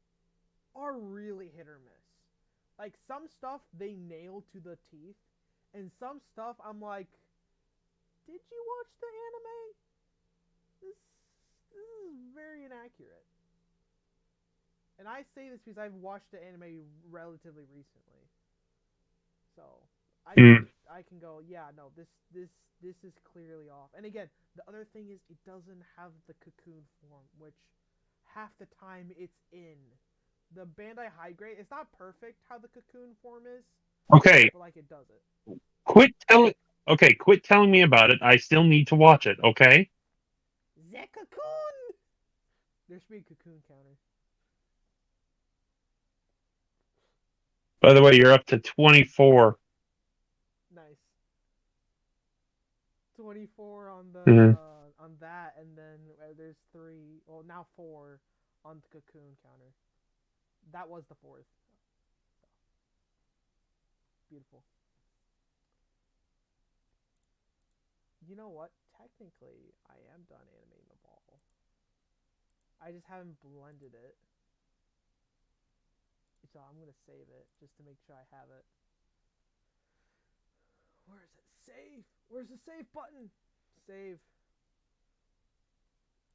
Speaker 1: are really hit or miss. Like some stuff they nail to the teeth, and some stuff I'm like, did you watch the anime? This is very inaccurate. And I say this because I've watched the anime relatively recently, so I can go, yeah, no, this is clearly off. And again, the other thing is it doesn't have the cocoon form, which half the time it's in. The Bandai High Grade, it's not perfect how the cocoon form is,
Speaker 2: Okay,
Speaker 1: but like it does it.
Speaker 2: quit telling. Okay, quit telling me about it. I still need to watch it. Okay.
Speaker 1: The cocoon. There should be a cocoon counter.
Speaker 2: By the way, you're up to 24.
Speaker 1: Nice. 24 on the
Speaker 2: Mhm.
Speaker 1: on that, and then there's 3. Well, now 4 on the cocoon counter. That was the 4th. Beautiful. You know what? Technically, I am done animating the ball. I just haven't blended it. So I'm going to save it just to make sure I have it. Where is it? Save! Where's the save button? Save.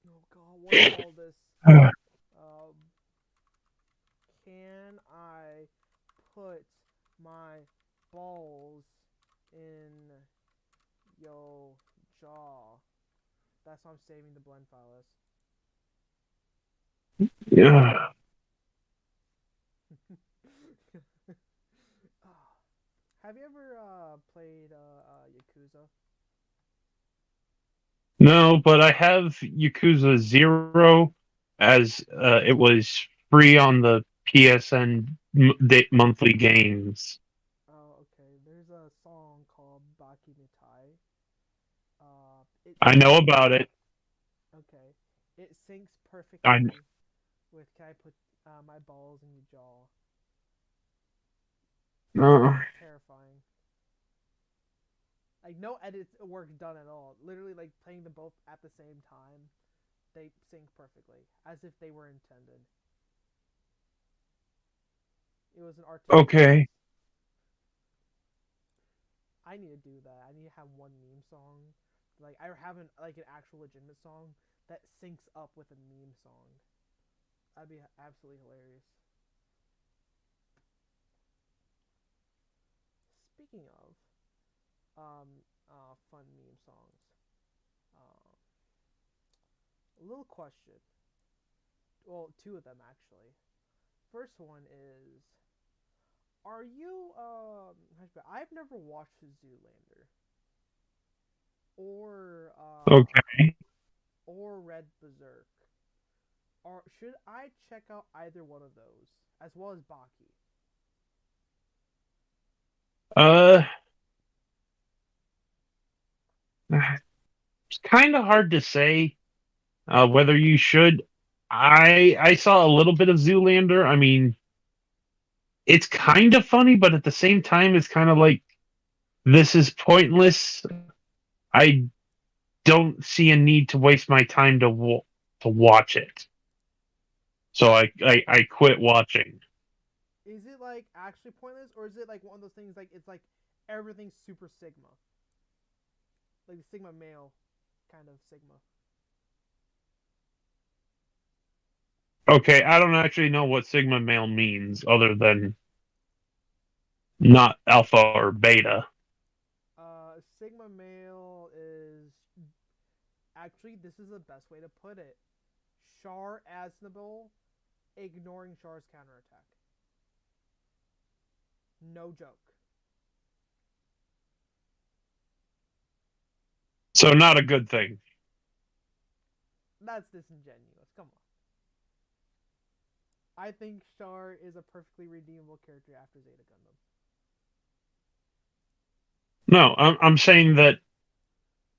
Speaker 1: Oh god, what is all this? Um, can I put my balls in yo jaw? That's what I'm saving the blend file as.
Speaker 2: Yeah.
Speaker 1: Have you ever played Yakuza?
Speaker 2: No, but I have Yakuza 0 as it was free on the PSN monthly games.
Speaker 1: Oh, okay. There's a song called Baki Mitai. It
Speaker 2: I know about it.
Speaker 1: okay. It syncs
Speaker 2: I
Speaker 1: perfectly with "Can I put my balls in your jaw?" It's terrifying. Like no edits work done at all. Literally, like playing them both at the same time, they sync perfectly, as if they were intended. It was an artistic
Speaker 2: okay.
Speaker 1: choice. I need to do that. I need to have one meme song. Like I have an actual legitimate song that syncs up with a meme song. That'd be absolutely hilarious. Speaking of fun meme songs, um, a little question. Well, 2 of them actually. First one is, are you I've never watched Zoolander or
Speaker 2: Okay.
Speaker 1: or read Berserk. Or should I check out either one of those as well as Baki?
Speaker 2: Uh, it's kind of hard to say whether you should. I saw a little bit of Zoolander. I mean, it's kind of funny, but at the same time, it's kind of like this is pointless. I don't see a need to waste my time to watch it. So I quit watching.
Speaker 1: Is it like actually pointless, or is it like one of those things like it's like everything's super Sigma, like the Sigma male kind of Sigma?
Speaker 2: Okay, I don't actually know what Sigma male means other than not alpha or beta.
Speaker 1: Sigma male is actually, this is the best way to put it. Char Aznable ignoring Char's counterattack. No joke.
Speaker 2: So not a good thing.
Speaker 1: That's disingenuous. Come on. I think Char is a perfectly redeemable character after Zeta Gundam.
Speaker 2: No, I'm saying that.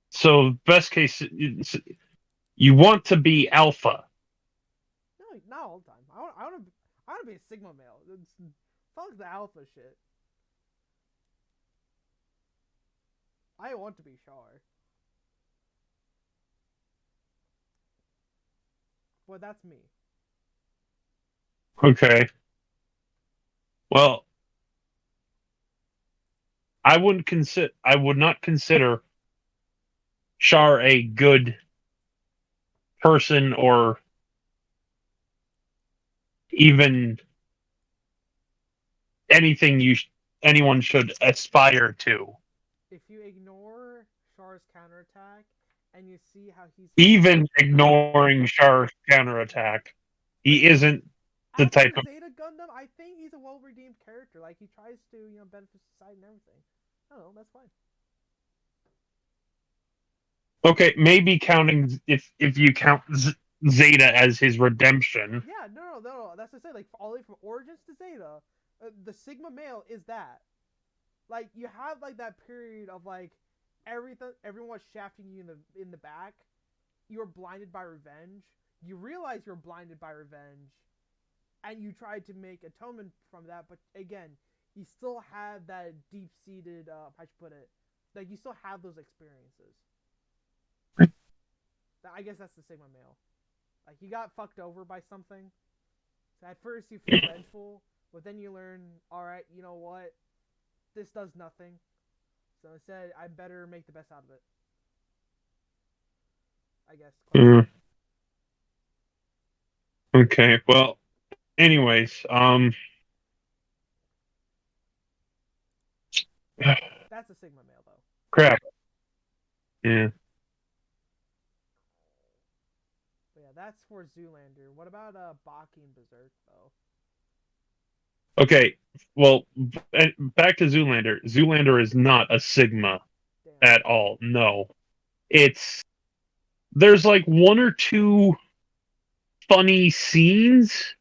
Speaker 2: So best case, you want to be alpha.
Speaker 1: No, not all the time. I want to be a Sigma male. Fuck the alpha shit. I want to be Char. But that's me.
Speaker 2: Okay. Well, I would not consider Char a good person or even anything anyone should aspire to.
Speaker 1: If you ignore Char's counterattack and you see how he's
Speaker 2: Even ignoring Char's counterattack, he isn't the
Speaker 1: as
Speaker 2: type
Speaker 1: for
Speaker 2: of.
Speaker 1: Zeta Gundam, I think he's a well-redeemed character. Like he tries to, benefit society and everything. I don't know, that's fine.
Speaker 2: Okay, maybe counting if you count Zeta as his redemption.
Speaker 1: Yeah, no. That's what I say. Like all the way from Origins to Zeta, the Sigma male is that. Like you have like that period of like everyone shafting you in the back. You're blinded by revenge. You realize you're blinded by revenge, and you try to make atonement from that. But again, you still have that deep-seated, how should I put it? Like you still have those experiences. I guess that's the Sigma male. Like he got fucked over by something. So at first you feel vengeful, but then you learn, all right, you know what? This does nothing. So instead, I better make the best out of it. I guess.
Speaker 2: Okay. Well. Anyways.
Speaker 1: That's a Sigma male, though.
Speaker 2: Crap. Yeah.
Speaker 1: But yeah, that's for Zoolander. What about Baki and Berserk, though?
Speaker 2: Okay. Well, back to Zoolander. Zoolander is not a Sigma
Speaker 1: Damn.
Speaker 2: at all. No. There's like one or two funny scenes,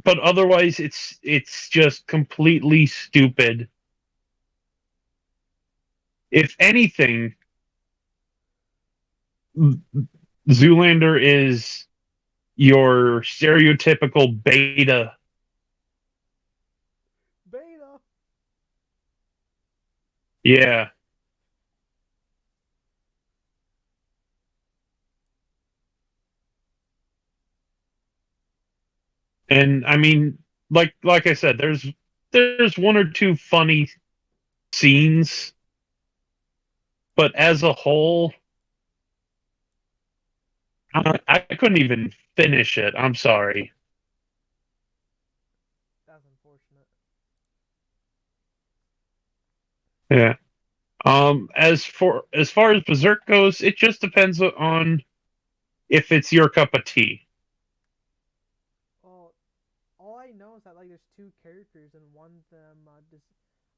Speaker 2: but otherwise it's just completely stupid. If anything, Zoolander is your stereotypical beta.
Speaker 1: Beta.
Speaker 2: Yeah. And I mean, like I said, there's one or two funny scenes, but as a whole, I couldn't even finish it. I'm sorry.
Speaker 1: That's unfortunate.
Speaker 2: Yeah. As far as Berserk goes, it just depends on if it's your cup of tea.
Speaker 1: Well, all I know is that like there's two characters and one of them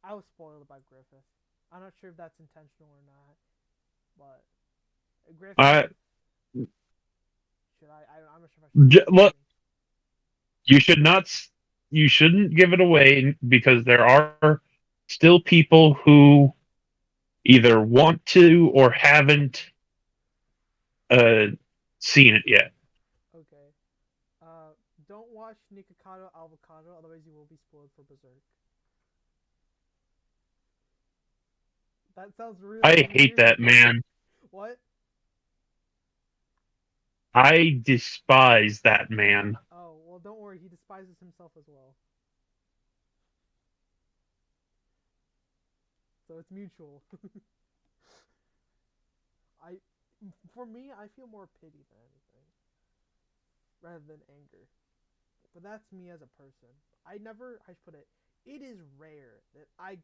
Speaker 1: I was spoiled by Griffith. I'm not sure if that's intentional or not, but Griffith. Should I'm not sure if I should.
Speaker 2: Look, you should not. You shouldn't give it away because there are still people who either want to or haven't seen it yet.
Speaker 1: Okay. Don't watch Nikocado Avocado, otherwise you will be spoiled for Berserk. That sounds really
Speaker 2: I
Speaker 1: weird.
Speaker 2: hate that man.
Speaker 1: What?
Speaker 2: I despise that man.
Speaker 1: Oh, well, don't worry. He despises himself as well. So it's mutual. For me, I feel more pity than anything, rather than anger. But that's me as a person. I should put it, it is rare that I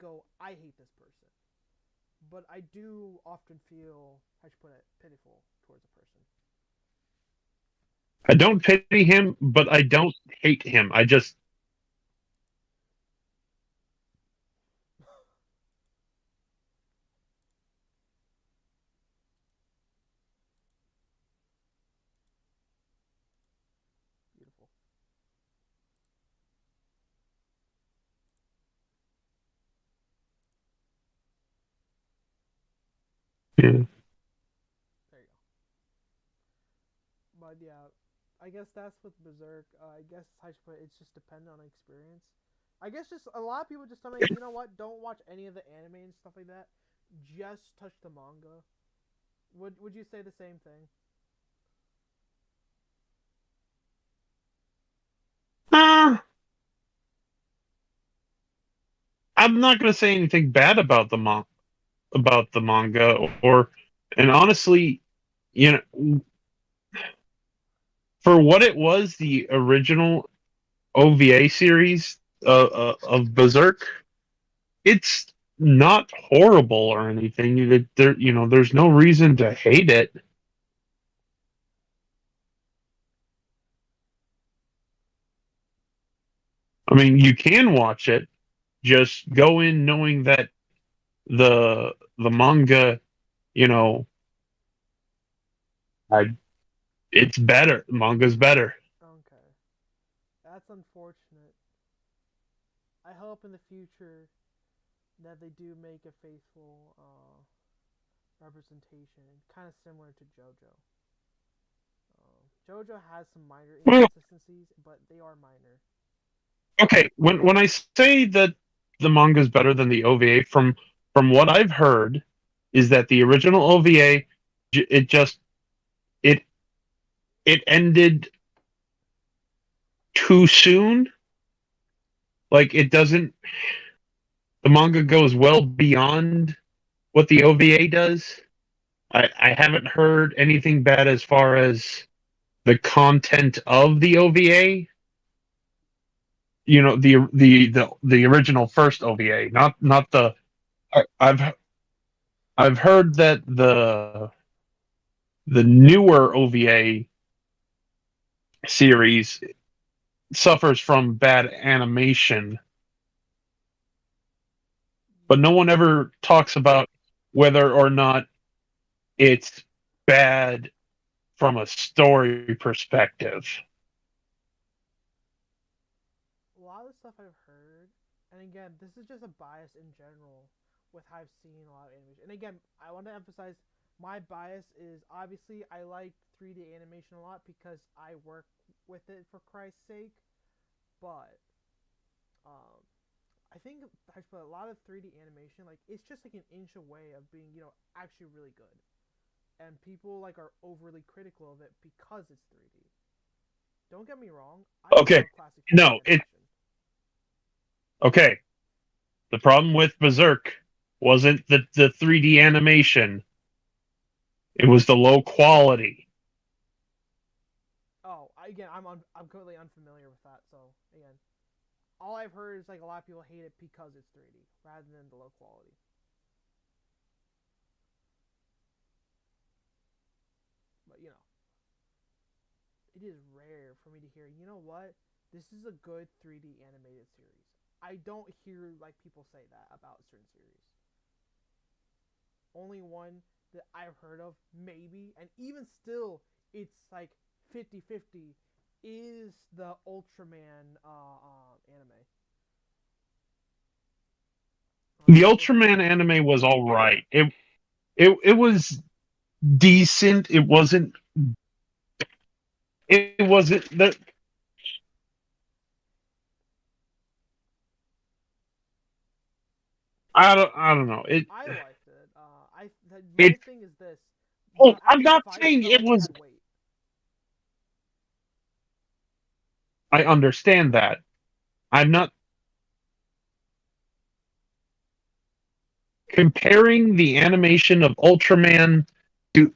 Speaker 1: hate this person. But I do often feel, I should put it, pitiful towards a person.
Speaker 2: I don't pity him, but I don't hate him. I just.
Speaker 1: Beautiful.
Speaker 2: Yeah.
Speaker 1: There you go. But yeah, I guess that's with Berserk. I guess I should put it, it's just dependent on experience. I guess just a lot of people just tell me, you know what? Don't watch any of the anime and stuff like that. Just touch the manga. Would you say the same thing?
Speaker 2: I'm not going to say anything bad about the manga, and honestly, you know, for what it was, the original OVA series of Berserk, it's not horrible or anything. There's no reason to hate it. I mean, you can watch it. Just go in knowing that the manga, you know, I, it's better. The manga's better.
Speaker 1: Okay, that's unfortunate. I hope in the future that they do make a faithful representation, kind of similar to JoJo. JoJo has some minor
Speaker 2: Well,
Speaker 1: inconsistencies, but they are minor.
Speaker 2: okay, when I say that the manga is better than the OVA, from what I've heard, is that the original OVA, it just it it ended too soon. Like it doesn't. The manga goes well beyond what the OVA does. I haven't heard anything bad as far as the content of the OVA. You know, the original first OVA, not the. I've heard that the newer OVA series suffers from bad animation, but no one ever talks about whether or not it's bad from a story perspective.
Speaker 1: A lot of the stuff I've heard, and again, this is just a bias in general with how I've seen a lot of animation. And again, I want to emphasize my bias is obviously I like 3D animation a lot because I work with it for Christ's sake, but um, I think a lot of 3D animation, like it's just like an inch away of being, actually really good. And people like are overly critical of it because it's 3D. Don't get me wrong, I
Speaker 2: Okay,
Speaker 1: love classic 3D
Speaker 2: no,
Speaker 1: animation.
Speaker 2: okay. The problem with Berserk wasn't the 3D animation; it was the low quality.
Speaker 1: Oh, again, I'm completely unfamiliar with that. So again, all I've heard is like a lot of people hate it because it's 3D rather than the low quality. But it is rare for me to hear. You know what? This is a good 3D animated series. I don't hear like people say that about certain series. Only one that I've heard of, maybe, and even still, it's like 50-50, is the Ultraman anime.
Speaker 2: The
Speaker 1: The
Speaker 2: Ultraman anime was all right. It was decent. It wasn't that. I don't know.
Speaker 1: I liked it. My
Speaker 2: It
Speaker 1: thing is this:
Speaker 2: Oh,
Speaker 1: the
Speaker 2: I'm
Speaker 1: actual
Speaker 2: not
Speaker 1: fights
Speaker 2: saying
Speaker 1: felt
Speaker 2: it
Speaker 1: like they
Speaker 2: was.
Speaker 1: had weight.
Speaker 2: I understand that. I'm not comparing the animation of Ultraman to.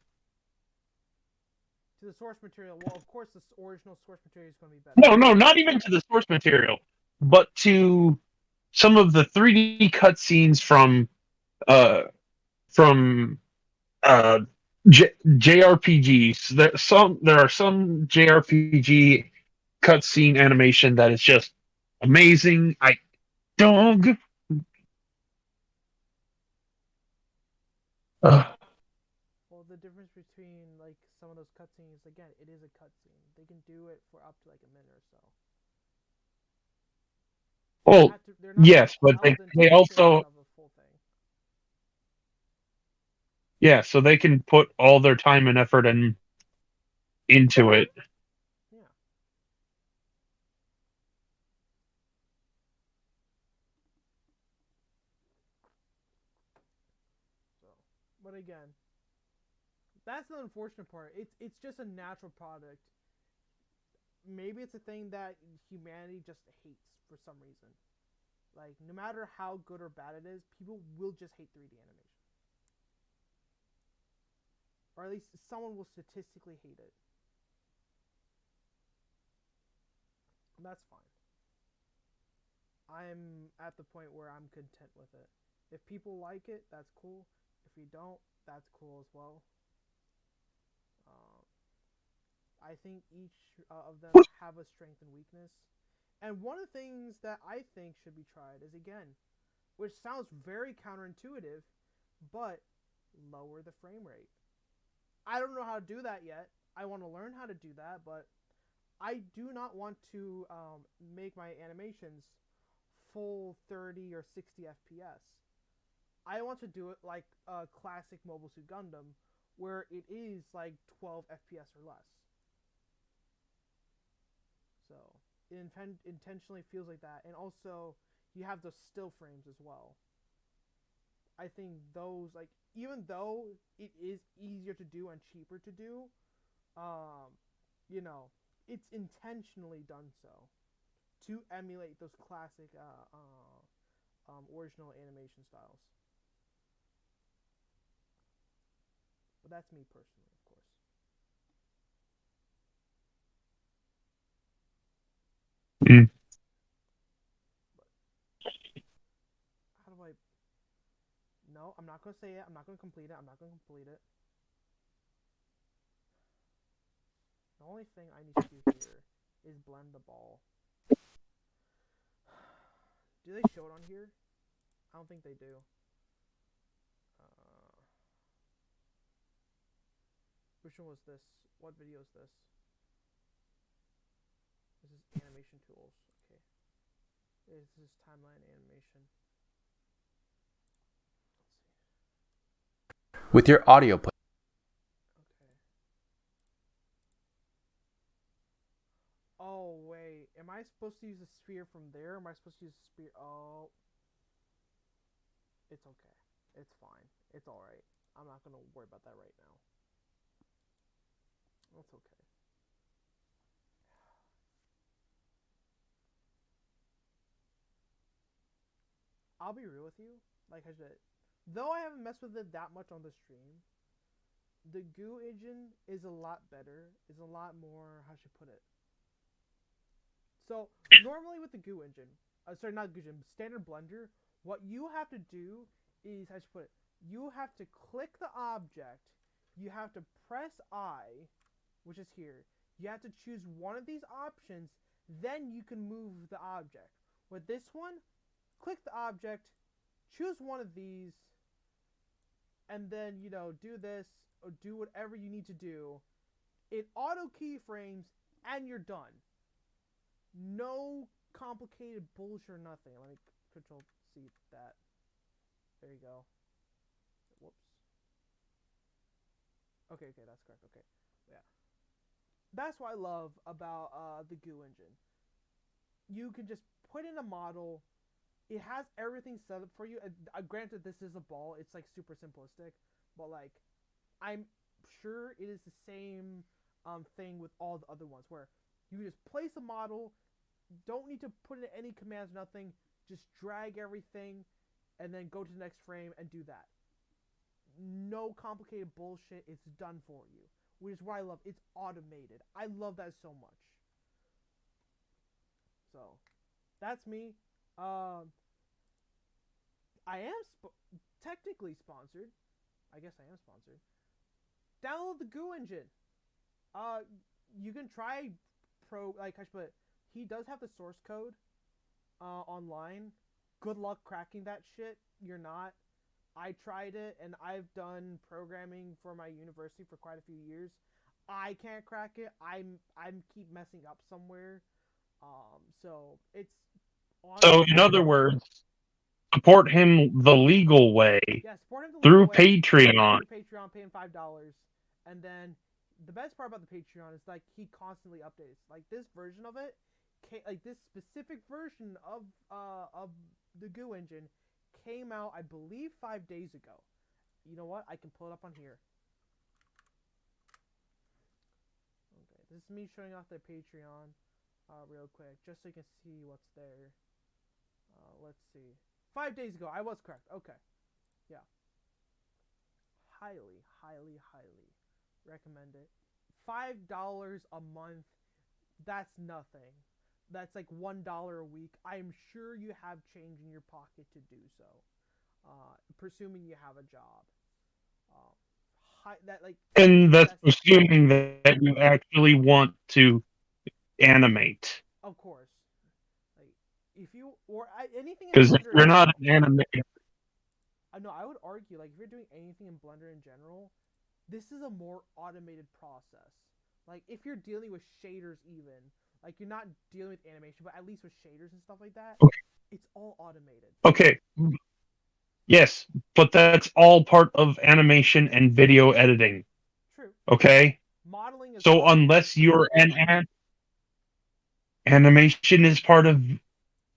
Speaker 1: To the source material, well, of course, the original source material is going to be better.
Speaker 2: No, no, not even to the source material, but to some of the 3D cutscenes uh from uh JRPGs. There are some JRPG cutscene animation that is just amazing. I dog. Uh,
Speaker 1: Well, the difference between like some of those cutscenes, again, it is a cutscene. They can do it for up to like a minute or so.
Speaker 2: well,
Speaker 1: They're not
Speaker 2: yes, but
Speaker 1: held in
Speaker 2: they
Speaker 1: tight frames
Speaker 2: also
Speaker 1: of a full thing.
Speaker 2: yeah, so they can put all their time and effort into it.
Speaker 1: Yeah. So, but again, that's the unfortunate part. It's just a natural product. Maybe it's a thing that humanity just hates for some reason. Like, no matter how good or bad it is, people will just hate 3D animation. Or at least someone will statistically hate it. And that's fine. I'm at the point where I'm content with it. If people like it, that's cool. If you don't, that's cool as well. I think each of them have a strength and weakness. And one of the things that I think should be tried is, again, which sounds very counterintuitive, but lower the frame rate. I don't know how to do that yet. I want to learn how to do that, but I do not want to make my animations full 30 or 60 FPS. I want to do it like a classic Mobile Suit Gundam, where it is like 12 FPS or less. So it intentionally feels like that, and also you have the still frames as well. I think those, like, even though it is easier to do and cheaper to do, you know, it's intentionally done so to emulate those classic original animation styles. But that's me personally, of course.
Speaker 2: Mm.
Speaker 1: But how do I? No, I'm not gonna say it. I'm not gonna complete it. I'm not gonna complete it. The only thing I need to do here is blend the ball. Do they show it on here? I don't think they do. Which one was this? What video is this? This is animation tools. Okay. This is timeline animation. Let's see.
Speaker 3: With your audio play.
Speaker 1: Okay. Oh, wait. Am I supposed to use a sphere from there? Or am I supposed to use a sphere? Oh. It's okay. It's fine. It's alright. I'm not going to worry about that right now. That's okay. I'll be real with you. Like I said, though I haven't messed with it that much on the stream, the Goo Engine is a lot better. Is a lot more, how should I put it? So, normally with the Goo Engine, sorry, not Goo Engine, standard Blender, what you have to do is, how should I put it? You have to click the object, you have to press I, which is here. You have to choose one of these options, then you can move the object. With this one, click the object, choose one of these, and then, you know, do this, or do whatever you need to do. It auto keyframes, and you're done. No complicated bullshit or nothing. Let me control C that. There you go. Whoops. Okay, that's correct. Okay, yeah. That's what I love about the Goo Engine. You can just put in a model. It has everything set up for you. Granted, this is a ball. It's like super simplistic, but like, I'm sure it is the same thing with all the other ones, where you just place a model, don't need to put in any commands, nothing. Just drag everything, and then go to the next frame and do that. No complicated bullshit. It's done for you, which is what I love. It's automated. I love that so much. So, that's me. I am technically sponsored. I guess I am sponsored. Download the Goo Engine. You can try but he does have the source code online. Good luck cracking that shit. You're not. I tried it, and I've done programming for my university for quite a few years. I can't crack it. I'm keep messing up somewhere. So it's honestly,
Speaker 2: So, in other words, support him the legal way
Speaker 1: yeah, support him the
Speaker 2: through
Speaker 1: legal way.
Speaker 2: Patreon.
Speaker 1: Through Patreon, paying $5, and then the best part about the Patreon is like he constantly updates. Like this version of it, like this specific version of the Goo Engine came out, I believe, 5 days ago. You know what? I can pull it up on here. Okay, this is me showing off their Patreon real quick, just so you can see what's there. let's see. 5 days ago, I was correct. Okay, yeah. Highly, highly, highly recommend it. $5 a month. That's nothing. That's like $1 a week. I'm sure you have change in your pocket to do so. Presuming you have a job. That like.
Speaker 2: And that's assuming that you actually want to animate.
Speaker 1: Of course. Like, if you or anything in
Speaker 2: Because if
Speaker 1: Blender.
Speaker 2: you're not an animator,
Speaker 1: No, I would argue like if you're doing anything in Blender in general, this is a more automated process. Like if you're dealing with shaders, even like you're not dealing with animation, but at least with shaders and stuff like that,
Speaker 2: okay.
Speaker 1: It's all automated.
Speaker 2: Okay. Yes, but that's all part of animation and video editing.
Speaker 1: True.
Speaker 2: Okay.
Speaker 1: Modeling is
Speaker 2: so unless you're an animation is part of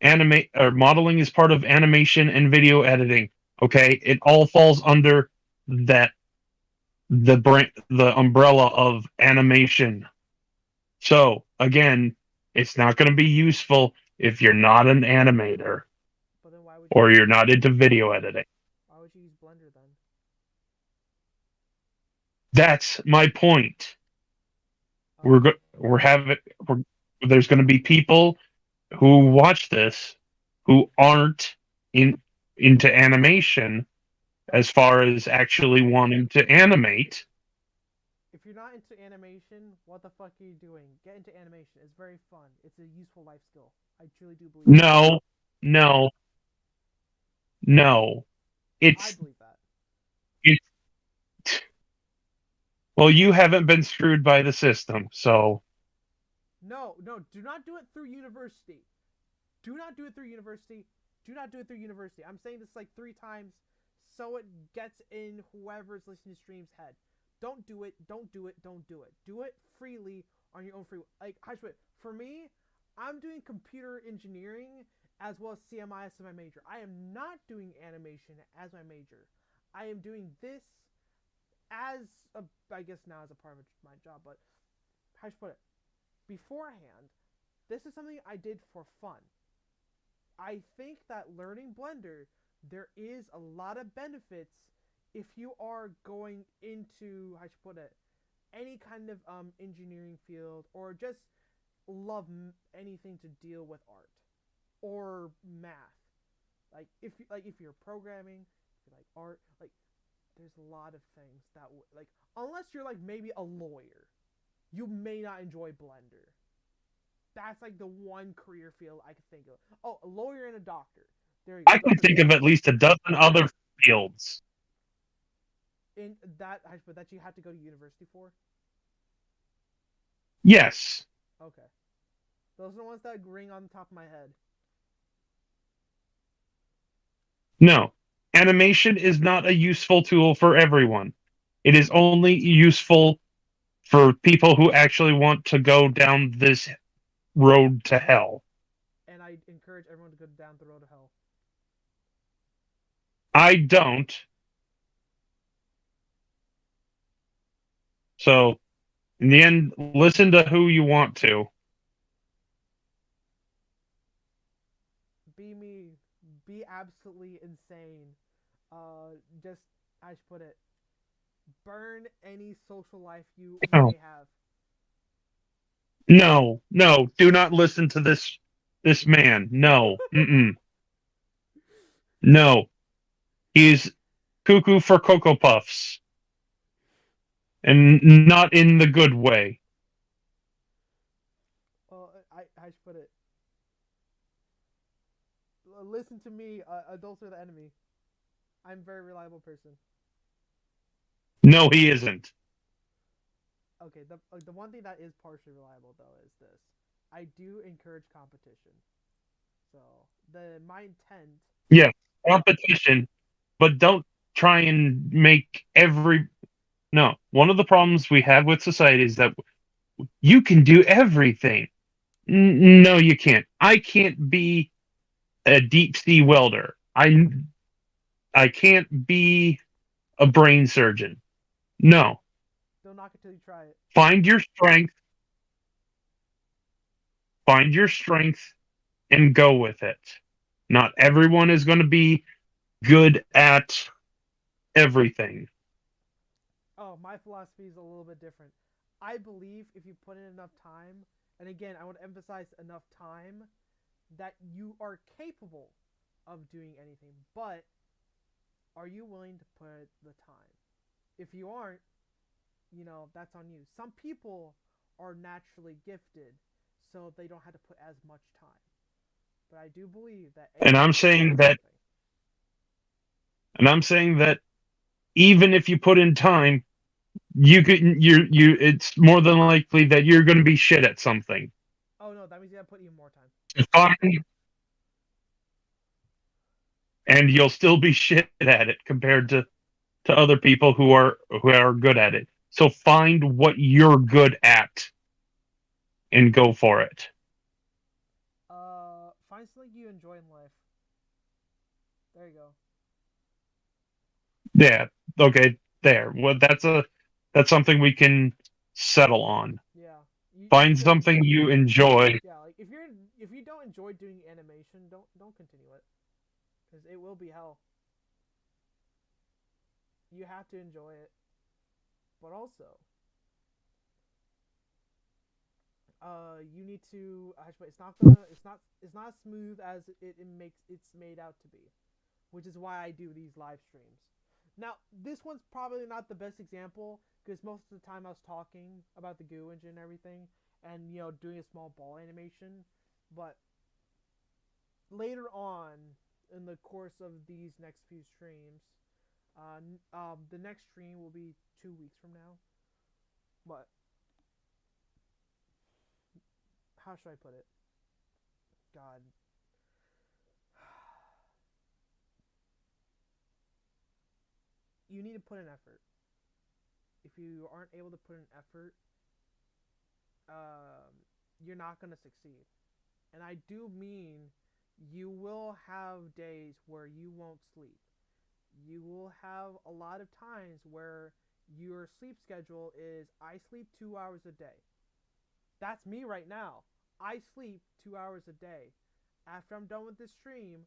Speaker 2: modeling is part of animation and video editing. Okay, it all falls under that the umbrella of animation. So again, it's not going to be useful if you're not an animator or you're not into video editing.
Speaker 1: Why would you use Blender then?
Speaker 2: That's my point. There's going to be people who watch this who aren't into animation as far as actually wanting to animate.
Speaker 1: If you're not into animation, what the fuck are you doing? Get into animation. It's very fun. It's a useful life skill. I truly do believe
Speaker 2: No.
Speaker 1: I believe that.
Speaker 2: Well, you haven't been screwed by the system, so...
Speaker 1: No, do not do it through university. Do not do it through university. Do not do it through university. I'm saying this like 3 times so it gets in whoever's listening to stream's head. Don't do it. Don't do it. Don't do it. Do it freely on your own free will. Like, for me, I'm doing computer engineering as well as CMIS as my major. I am not doing animation as my major. I am doing this as I guess now as a part of my job, but how should I put it? Beforehand, this is something I did for fun. I think that learning Blender, there is a lot of benefits if you are going into, how should I put it, any kind of engineering field or just love anything to deal with art or math. Like if you're programming, if you like art, like there's a lot of things that like unless you're like maybe a lawyer, you may not enjoy Blender. That's like the one career field I could think of. Oh, a lawyer and a doctor. There you go.
Speaker 2: I can think of at least a dozen other fields.
Speaker 1: In that you have to go to university for?
Speaker 2: Yes.
Speaker 1: Okay. Those are the ones that ring on the top of my head.
Speaker 2: No. Animation is not a useful tool for everyone. It is only useful for people who actually want to go down this road to hell.
Speaker 1: And I encourage everyone to go down the road to hell.
Speaker 2: I don't. So, in the end, listen to who you want to.
Speaker 1: Be me. Be absolutely insane. Just, I should put it, burn any social life you may have.
Speaker 2: No, do not listen to this man. No. No. He's cuckoo for Cocoa Puffs. And not in the good way.
Speaker 1: Well, I should put it. Listen to me, adults are the enemy. I'm a very reliable person.
Speaker 2: No, he isn't.
Speaker 1: Okay, the one thing that is partially reliable though is this: I do encourage competition. So my intent.
Speaker 2: Yeah, competition, but don't try and make every. No, one of the problems we have with society is that you can do everything. No, you can't. I can't be a deep sea welder. I can't be a brain surgeon. No.
Speaker 1: Don't knock it till you try it.
Speaker 2: Find your strength. Find your strength and go with it. Not everyone is going to be good at everything.
Speaker 1: Oh, my philosophy is a little bit different. I believe if you put in enough time, and again, I want to emphasize enough time, that you are capable of doing anything. But are you willing to put the time? If you aren't, that's on you. Some people are naturally gifted, so they don't have to put as much time. But I do believe that.
Speaker 2: And I'm saying that, even if you put in time, it's more than likely that you're going to be shit at something.
Speaker 1: Oh no, that means you gotta put even more time.
Speaker 2: Fine. And you'll still be shit at it compared to other people who are good at it. So find what you're good at and go for it.
Speaker 1: Find something you enjoy in life. There you go.
Speaker 2: Yeah. Okay. There. Well, that's something we can settle on.
Speaker 1: Yeah.
Speaker 2: Find something you enjoy.
Speaker 1: Yeah, like if you don't enjoy doing animation, don't continue it, because it will be hell. You have to enjoy it, but also, you need to. It's not as smooth as it's made out to be, which is why I do these live streams. Now, this one's probably not the best example because most of the time I was talking about the Goo Engine and everything, and doing a small ball animation. But later on in the course of these next few streams, the next stream will be 2 weeks from now. But how should I put it? God. You need to put in effort. If you aren't able to put in effort, you're not going to succeed. And I do mean you will have days where you won't sleep. You will have a lot of times where your sleep schedule is I sleep 2 hours a day. That's me right now. I sleep 2 hours a day. After I'm done with this stream,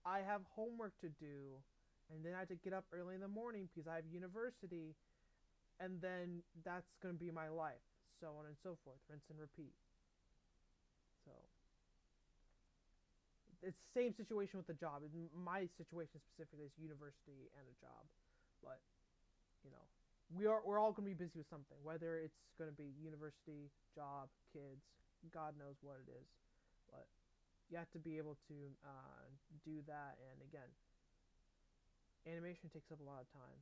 Speaker 1: I have homework to do, and then I have to get up early in the morning because I have university, and then that's going to be my life, so on and so forth, rinse and repeat. So it's the same situation with the job. My situation specifically is university and a job, but we're all going to be busy with something, whether it's going to be university, job, kids, God knows what it is, but you have to be able to do that. And again, animation takes up a lot of time.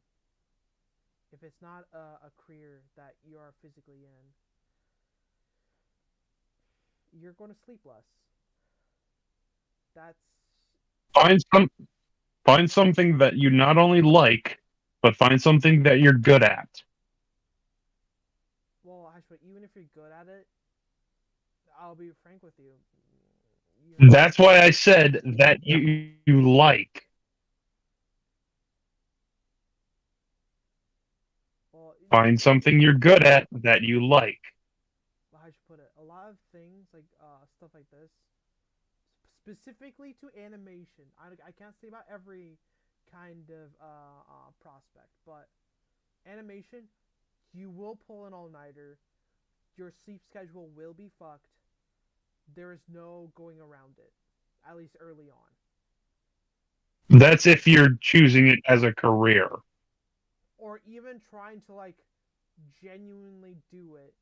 Speaker 1: If it's not a career that you are physically in, you're going to sleep less. That's
Speaker 2: find something that you not only like, but find something that you're good at.
Speaker 1: Well, actually, even if you're good at it, I'll be frank with you.
Speaker 2: That's why I said that you like.
Speaker 1: Well,
Speaker 2: find something you're good at that you like.
Speaker 1: How should put it? A lot of things like stuff like this, specifically to animation. I can't say about every kind of prospect, but animation, you will pull an all-nighter. Your sleep schedule will be fucked. There is no going around it, at least early on.
Speaker 2: That's if you're choosing it as a career.
Speaker 1: Or even trying to genuinely do it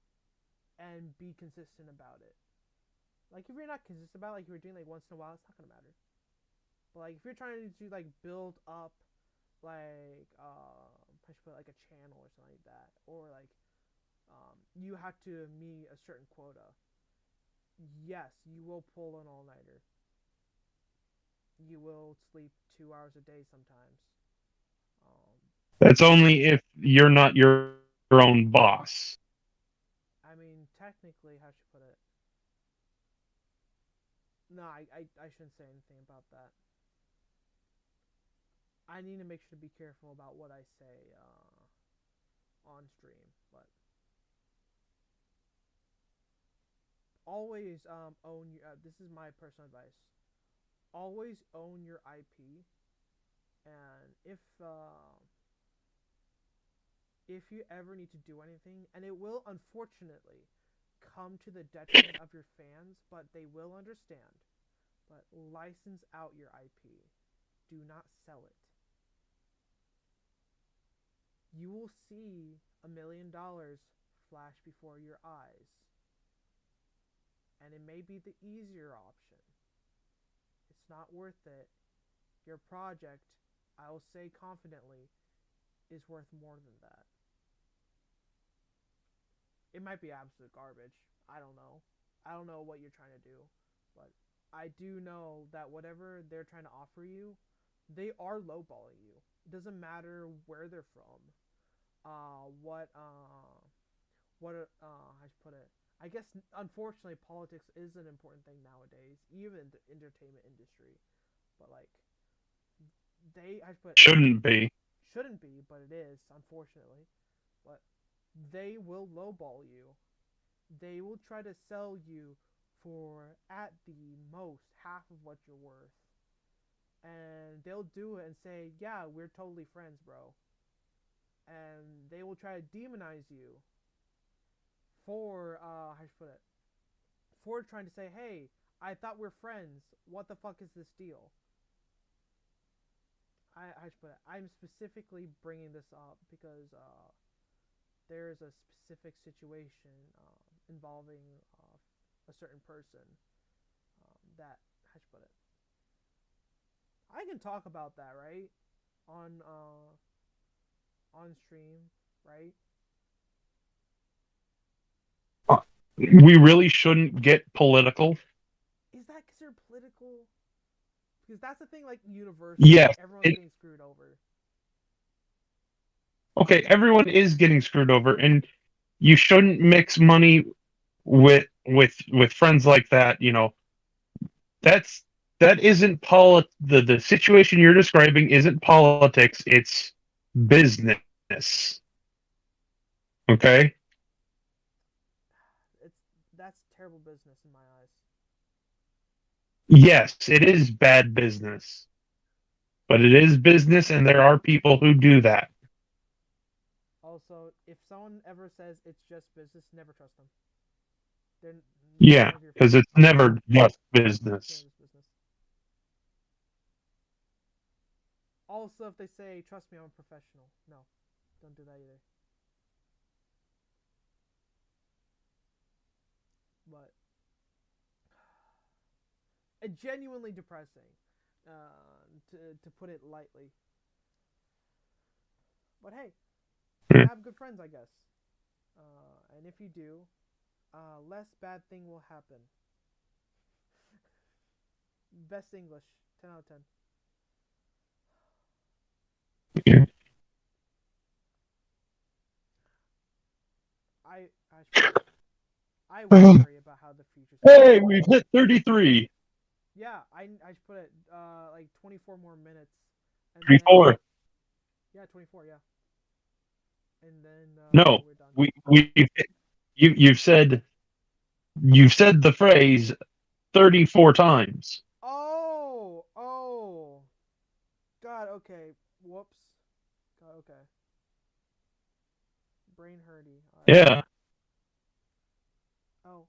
Speaker 1: and be consistent about it. Like if you're not consistent about it, like you're doing once in a while, it's not gonna matter. But if you're trying to build up I should put a channel or something like that, or you have to meet a certain quota. Yes, you will pull an all-nighter. You will sleep 2 hours a day sometimes.
Speaker 2: That's only if you're not your own boss.
Speaker 1: I mean, technically, how should I put it? No, I shouldn't say anything about that. I need to make sure to be careful about what I say on stream, but always own your. This is my personal advice. always own your IP, and if you ever need to do anything, and it will unfortunately come to the detriment of your fans, but they will understand. But license out your IP. Do not sell it. You will see $1 million flash before your eyes. And it may be the easier option. It's not worth it. Your project, I will say confidently, is worth more than that. It might be absolute garbage. I don't know. I don't know what you're trying to do. But I do know that whatever they're trying to offer you, they are lowballing you. It doesn't matter where they're from. I should put it. I guess unfortunately politics is an important thing nowadays, even in the entertainment industry. But like I should put
Speaker 2: Shouldn't be.
Speaker 1: Shouldn't be, but it is, unfortunately. But they will lowball you. They will try to sell you for at the most half of what you're worth. And they'll do it and say, yeah, we're totally friends, bro. And they will try to demonize you for, how should I put it? For trying to say, hey, I thought we're friends. What the fuck is this deal? I should put it. I'm specifically bringing this up because there's a specific situation involving a certain person that, how should I put it? I can talk about that, right? On stream, right?
Speaker 2: We really shouldn't get political.
Speaker 1: Is that considered political? Because that's the thing, like Universal.
Speaker 2: Yes,
Speaker 1: everyone's getting screwed over.
Speaker 2: Okay, everyone is getting screwed over, and you shouldn't mix money with friends like that. You know, that isn't the situation you're describing isn't politics, it's business. Okay?
Speaker 1: That's terrible business in my eyes.
Speaker 2: Yes, it is bad business. But it is business, and there are people who do that.
Speaker 1: Also, if someone ever says it's just business, never trust them.
Speaker 2: Yeah, because it's never just business.
Speaker 1: Also, if they say, trust me, I'm a professional. No, don't do that either. But genuinely depressing, to put it lightly. But hey, have good friends, I guess. And if you do, less bad thing will happen. Best English, 10 out of 10.
Speaker 2: Yeah.
Speaker 1: I worry about how the future's
Speaker 2: going. Hey, we've hit 33.
Speaker 1: Yeah, I should put it like 24 more minutes.
Speaker 2: 24.
Speaker 1: Yeah, 24. Yeah. And then
Speaker 2: no,
Speaker 1: we're done.
Speaker 2: You've said the phrase 34 times.
Speaker 1: Oh. God. Okay. Whoops. God. Okay. Brain hurty.
Speaker 2: Right. Yeah.
Speaker 1: Oh.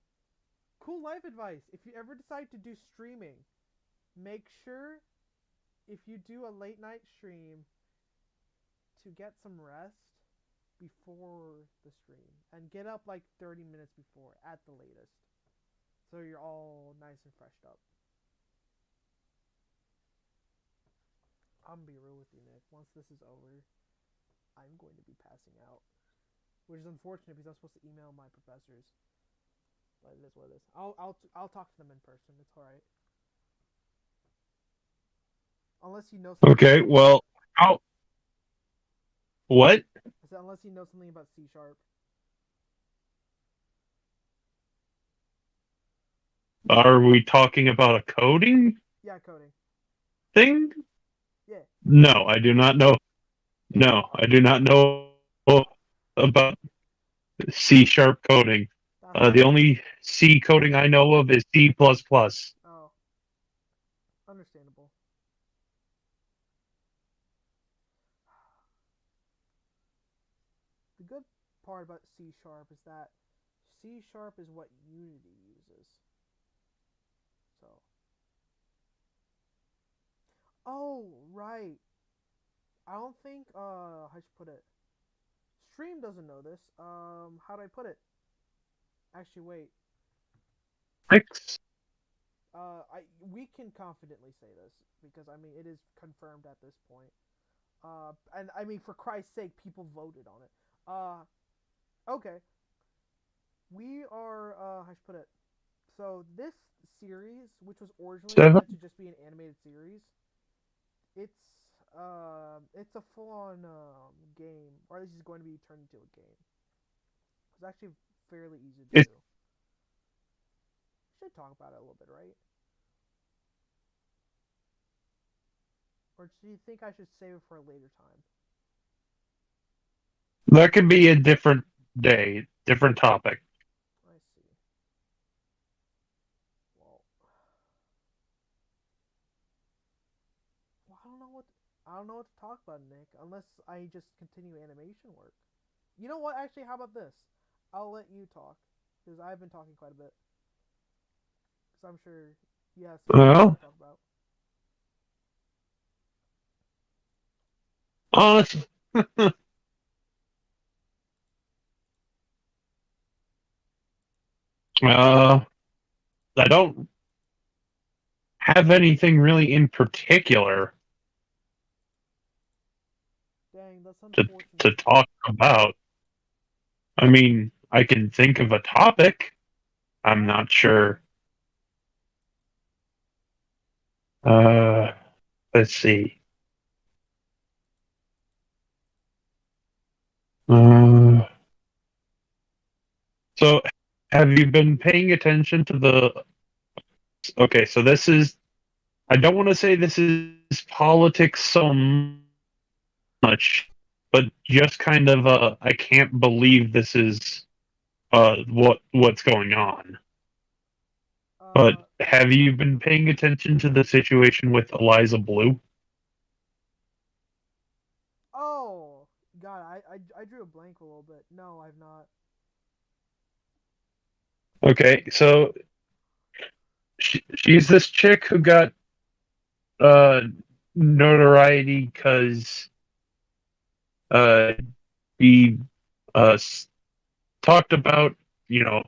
Speaker 1: Cool life advice. If you ever decide to do streaming, make sure if you do a late night stream to get some rest before the stream and get up like 30 minutes before at the latest, so you're all nice and freshed up. I'm gonna be real with you, Nick. Once this is over, I'm going to be passing out, which is unfortunate because I'm supposed to email my professors. But it is what it is. I'll talk to them in person. It's all right. Unless you know something.
Speaker 2: Okay. Well, what?
Speaker 1: I said unless you know something about C#.
Speaker 2: Are we talking about a coding?
Speaker 1: Yeah, coding.
Speaker 2: Thing?
Speaker 1: Yeah.
Speaker 2: No, I do not know. No, I do not know about C# coding. The only C coding I know of is C++.
Speaker 1: Oh. Understandable. part about C# is that C# is what Unity uses. So. Oh, right. I don't think, how should I put it? Stream doesn't know this. How do I put it? Actually, wait.
Speaker 2: Thanks.
Speaker 1: We can confidently say this because I mean it is confirmed at this point. And I mean for Christ's sake, people voted on it. Okay. We are, how should I put it? So this series, which was originally meant to just be an animated series, it's a full-on game, or at least it's going to be turned into a game. It's actually fairly easy to do. Should talk about it a little bit, right? Or do you think I should save it for a later time?
Speaker 2: That could be a different day, different topic.
Speaker 1: I see. Well, I don't know what to talk about, Nick, unless I just continue animation work. You know what? Actually, how about this? I'll let you talk because I've been talking quite a bit. Because I'm sure you have something to talk about.
Speaker 2: Honestly, I don't have anything really in particular
Speaker 1: Dang, that's
Speaker 2: to
Speaker 1: unfortunate.
Speaker 2: talk about. I mean, I can think of a topic. I'm not sure. Let's see. So, have you been paying attention to the? Okay, so this is. I don't want to say this is politics so much, but just kind of. I can't believe this is. What's going on? But have you been paying attention to the situation with Eliza Blue?
Speaker 1: Oh, God, I drew a blank a little bit. No, I've not.
Speaker 2: Okay, so she's this chick who got notoriety because he uh, talked about, you know,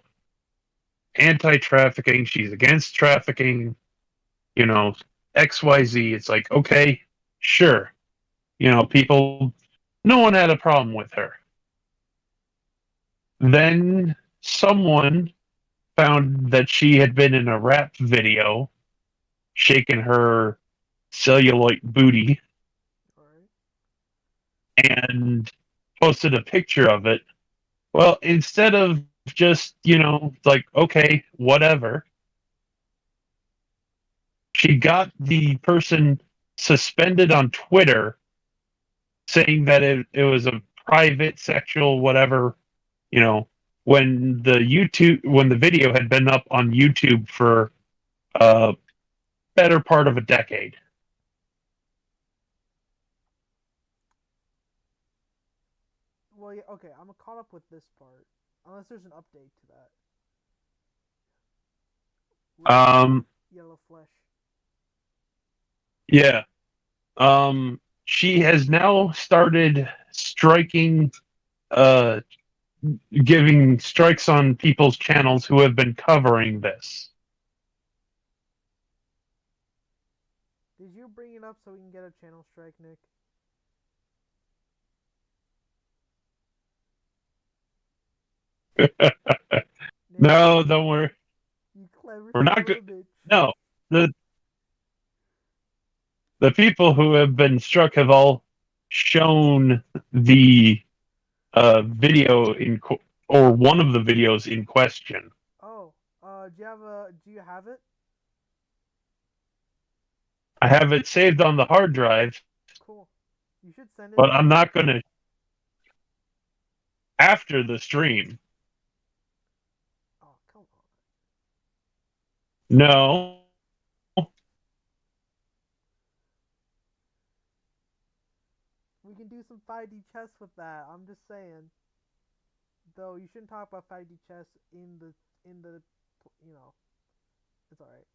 Speaker 2: anti-trafficking. She's against trafficking, you know, XYZ. It's like, okay, sure. You know, people, no one had a problem with her. Then someone found that she had been in a rap video shaking her cellulite booty and posted a picture of it. Well, instead of just, you know, like, okay, whatever, she got the person suspended on Twitter saying that it was a private sexual whatever, you know, when the video had been up on YouTube for a better part of a decade.
Speaker 1: Well, yeah, okay, I'm caught up with this part. Unless there's an update to that. Yellow flesh.
Speaker 2: Yeah. She has now started striking, uh, giving strikes on people's channels who have been covering this.
Speaker 1: Did you bring it up so we can get a channel strike, Nick?
Speaker 2: No, don't worry.
Speaker 1: You clever
Speaker 2: We're not
Speaker 1: son
Speaker 2: good.
Speaker 1: of a bitch.
Speaker 2: No, the people who have been struck have all shown the video or one of the videos in question.
Speaker 1: Oh, do you have it?
Speaker 2: I have it saved on the hard drive,
Speaker 1: Cool. You should send it
Speaker 2: but
Speaker 1: to
Speaker 2: I'm
Speaker 1: me.
Speaker 2: not going to after the stream.
Speaker 1: Oh, come on.
Speaker 2: No.
Speaker 1: We can do some 5D chess with that. I'm just saying. Though you shouldn't talk about 5D chess in the you know, it's all right.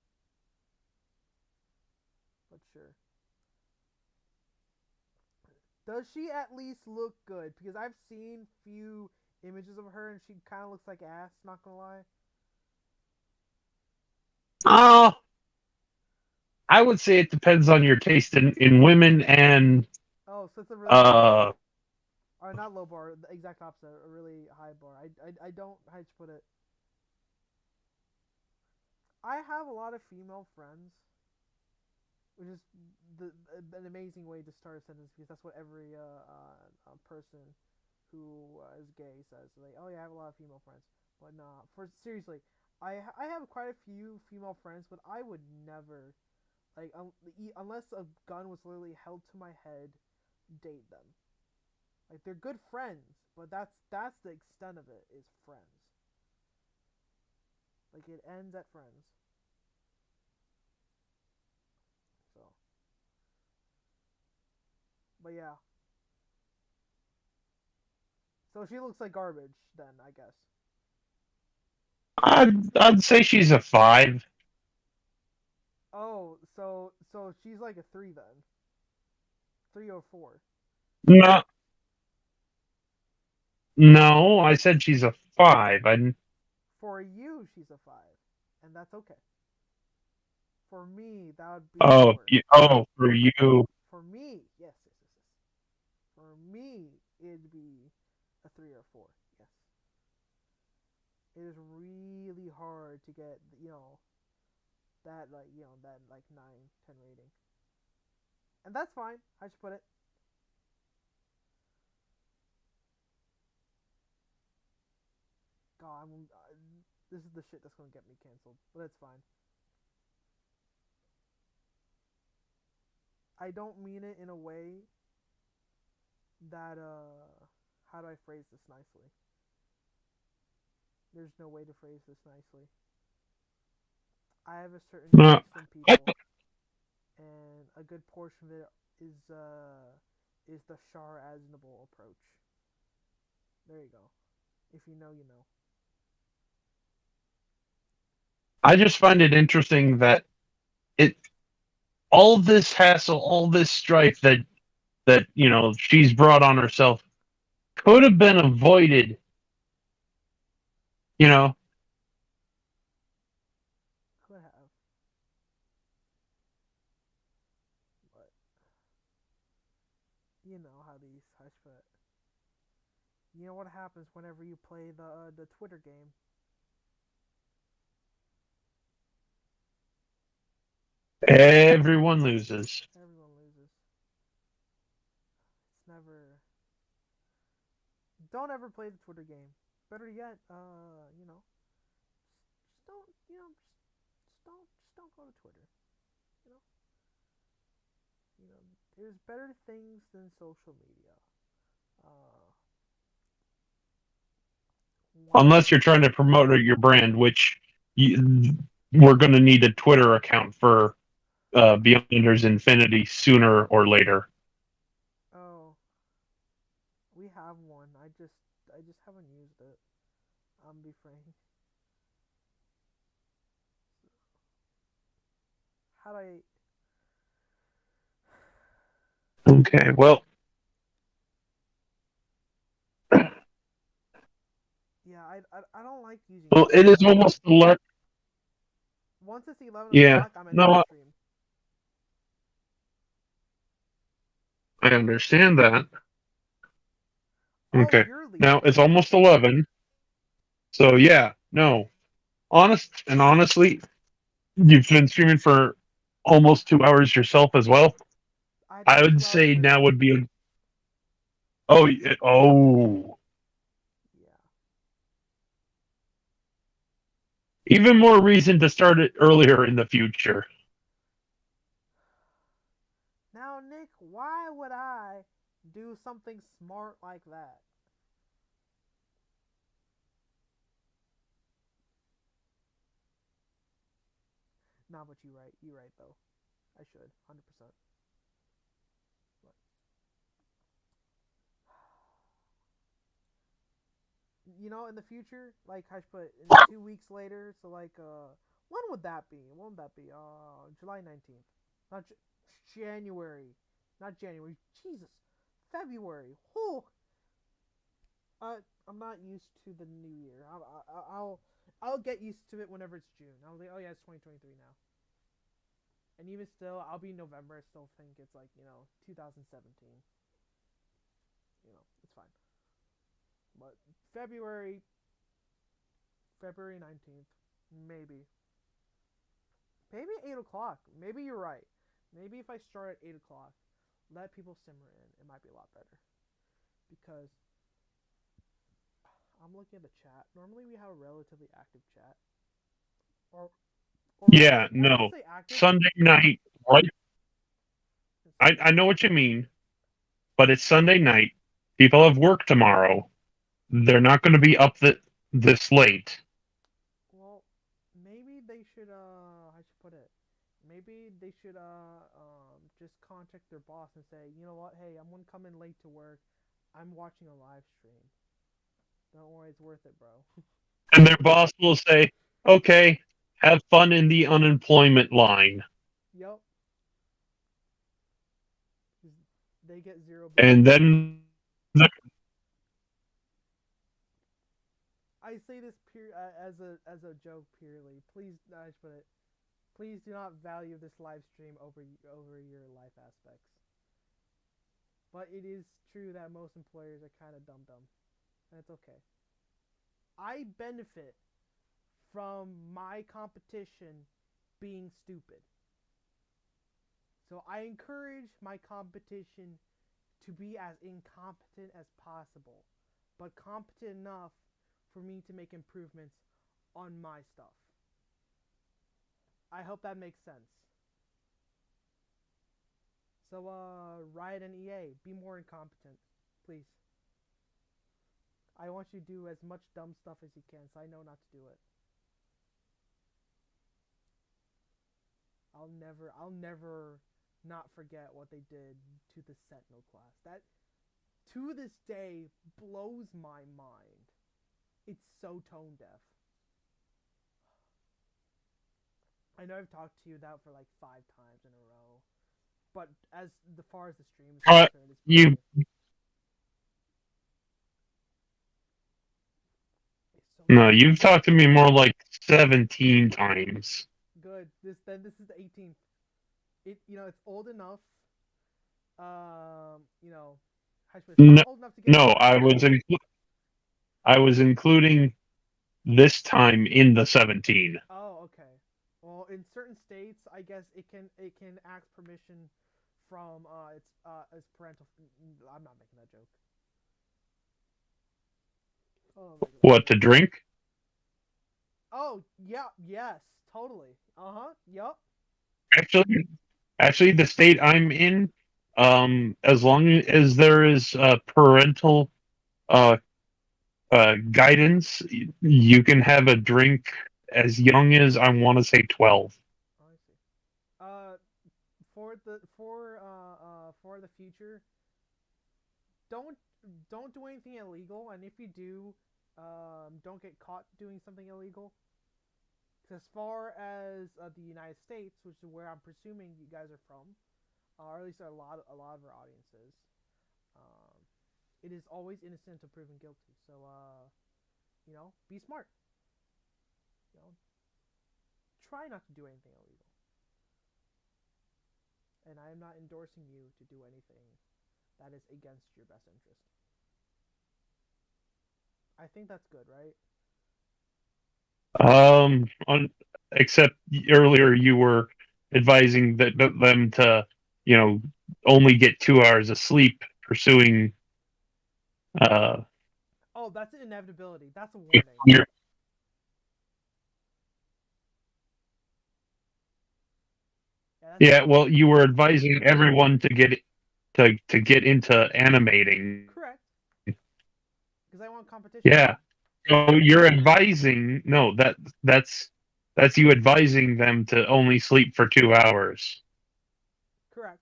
Speaker 1: But sure. Does she at least look good? Because I've seen few images of her and she kind of looks like ass. Not gonna lie.
Speaker 2: Oh, I would say it depends on your taste in women and
Speaker 1: Oh, so it's a really low bar.
Speaker 2: uh
Speaker 1: Or not low bar, the exact opposite, a really high bar. I don't, how to put it. I have a lot of female friends, which is an amazing way to start a sentence because that's what every person who is gay says. Like, oh yeah, I have a lot of female friends, but nah. For seriously, I have quite a few female friends, but I would never like unless a gun was literally held to my head, date them. Like they're good friends, but that's the extent of it is friends. Like it ends at friends. So, but yeah. So she looks like garbage then, I guess.
Speaker 2: I'd say she's a 5.
Speaker 1: Oh, so she's like a 3 then. 3 or 4.
Speaker 2: No, no, I said she's a 5. I
Speaker 1: For you, she's a 5, and that's okay. For me, that would be
Speaker 2: oh
Speaker 1: lower.
Speaker 2: for you.
Speaker 1: For me, yes, yes, yes, yes. For me, it'd be a 3 or 4. Yes. It is really hard to get that like 9, 10 rating, and that's fine. I should put it. God, this is the shit that's gonna get me canceled, but it's fine. I don't mean it in a way that how do I phrase this nicely? There's no way to phrase this nicely. I have a certain
Speaker 2: No,
Speaker 1: taste in
Speaker 2: I,
Speaker 1: people, and a good portion of it is the Shar Aznable approach. There you go. If you know, you know.
Speaker 2: I just find it interesting that it all this hassle, all this strife that she's brought on herself could have been avoided. You know,
Speaker 1: Could have, but you know how these hush but you know what happens whenever you play the Twitter game.
Speaker 2: everyone loses.
Speaker 1: Everyone loses. It's never. Don't ever play the Twitter game. Better yet, just don't, just don't go to Twitter. You know, there's better things than social media. Uh, one,
Speaker 2: Unless you're trying to promote your brand, which we're going to need a Twitter account for Beyonders Infinity sooner or later.
Speaker 1: oh, we have one. I just haven't used it. I'm be frank. How do I?
Speaker 2: Okay, well,
Speaker 1: Yeah, I don't like using
Speaker 2: it
Speaker 1: Twitter.
Speaker 2: is almost 11.
Speaker 1: Once it's 11
Speaker 2: Yeah,
Speaker 1: o'clock, I'm ending the
Speaker 2: no,
Speaker 1: stream.
Speaker 2: I understand that.
Speaker 1: Oh,
Speaker 2: Okay,
Speaker 1: you're leaving.
Speaker 2: now it's almost 11. So yeah, no, honestly, you've been streaming for almost 2 hours yourself as well.
Speaker 1: I
Speaker 2: I
Speaker 1: did
Speaker 2: would
Speaker 1: 2 hours
Speaker 2: say now
Speaker 1: today.
Speaker 2: would be oh,
Speaker 1: Yeah.
Speaker 2: even more reason to start it earlier in the future.
Speaker 1: Now, Nick, why would I do something smart like that? Nah, but you're right. You're right, though. I should, 100%. But in the future, like I should put it, in 2 weeks later. So like, when would that be? When would that be? July 19th, not January, not January. Jesus, February. Whew. I'm not used to the new year. I'll get used to it whenever it's June. I'll be, oh yeah, it's 2023 now. And even still, I'll be November. I still think it's like 2017. It's fine. But February 19th, maybe 8 o'clock. Maybe you're right. Maybe if I start at 8 o'clock, let people simmer in, it might be a lot better. Because I'm looking at the chat. Normally we have a relatively active chat. Or
Speaker 2: Yeah,
Speaker 1: I wouldn't
Speaker 2: no.
Speaker 1: say active.
Speaker 2: Sunday night, right? I know what you mean, but it's Sunday night. People have work tomorrow. They're not going to be up this late.
Speaker 1: Well, maybe they should I should put it. Maybe they should just contact their boss and say, you know what, hey, I'm gonna come in late to work. I'm watching a live stream. Don't worry, it's worth it, bro.
Speaker 2: And their boss will say, okay, have fun in the unemployment line.
Speaker 1: Yup. They get zero.
Speaker 2: And then
Speaker 1: I say this as a joke purely. Please, I should put it. Please do not value this live stream over your life aspects. But it is true that most employers are kind of dumb, and it's okay. I benefit from my competition being stupid. So I encourage my competition to be as incompetent as possible, but competent enough for me to make improvements on my stuff. I hope that makes sense. So, Riot and EA, be more incompetent, please. I want you to do as much dumb stuff as you can, so I know not to do it. I'll never not forget what they did to the Sentinel class. That, to this day, blows my mind. It's so tone deaf. I know I've talked to you that for like 5 times in a row, but as far as the stream is concerned,
Speaker 2: you. No, you've talked to me more like 17 times.
Speaker 1: Good. This is the 18th. It's old enough.
Speaker 2: No,
Speaker 1: old enough to get.
Speaker 2: No, I was including this time in the 17.
Speaker 1: Oh, okay. Well, in certain states, I guess it can ask permission from its parental. I'm not making that joke. Oh,
Speaker 2: what, to drink?
Speaker 1: Oh yeah, yes, totally. Yup.
Speaker 2: Actually, the state I'm in, as long as there is parental guidance, you can have a drink as young as, I want to say, 12.
Speaker 1: Oh, I see. For the future, don't do anything illegal, and if you do, don't get caught doing something illegal. As far as the United States, which is where I'm presuming you guys are from, or at least a lot of our audiences, it is always innocent until proven guilty. So, be smart. Try not to do anything illegal. And I am not endorsing you to do anything that is against your best interest. I think that's good, right?
Speaker 2: Except earlier you were advising them to, only get 2 hours of sleep pursuing.
Speaker 1: Oh, that's an inevitability. That's a warning.
Speaker 2: Yeah, well, you were advising everyone to get into animating.
Speaker 1: Correct. Because I want competition.
Speaker 2: Yeah. So you're advising that's you advising them to only sleep for 2 hours.
Speaker 1: Correct.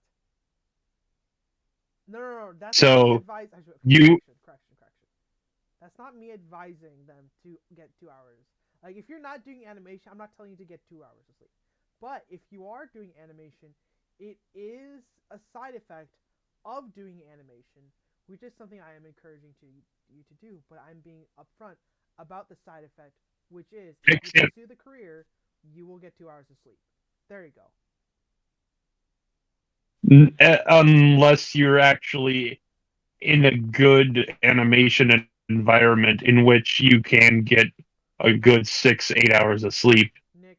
Speaker 1: No. That's
Speaker 2: so
Speaker 1: advice.
Speaker 2: Correction.
Speaker 1: That's that's not me advising them to get 2 hours. Like if you're not doing animation, I'm not telling you to get 2 hours of sleep. But if you are doing animation, it is a side effect of doing animation, which is something I am encouraging you to do. But I'm being upfront about the side effect, which is if you pursue the career, you will get 2 hours of sleep. There you go.
Speaker 2: Unless you're actually in a good animation environment in which you can get a good 6-8 hours of sleep.
Speaker 1: Nick,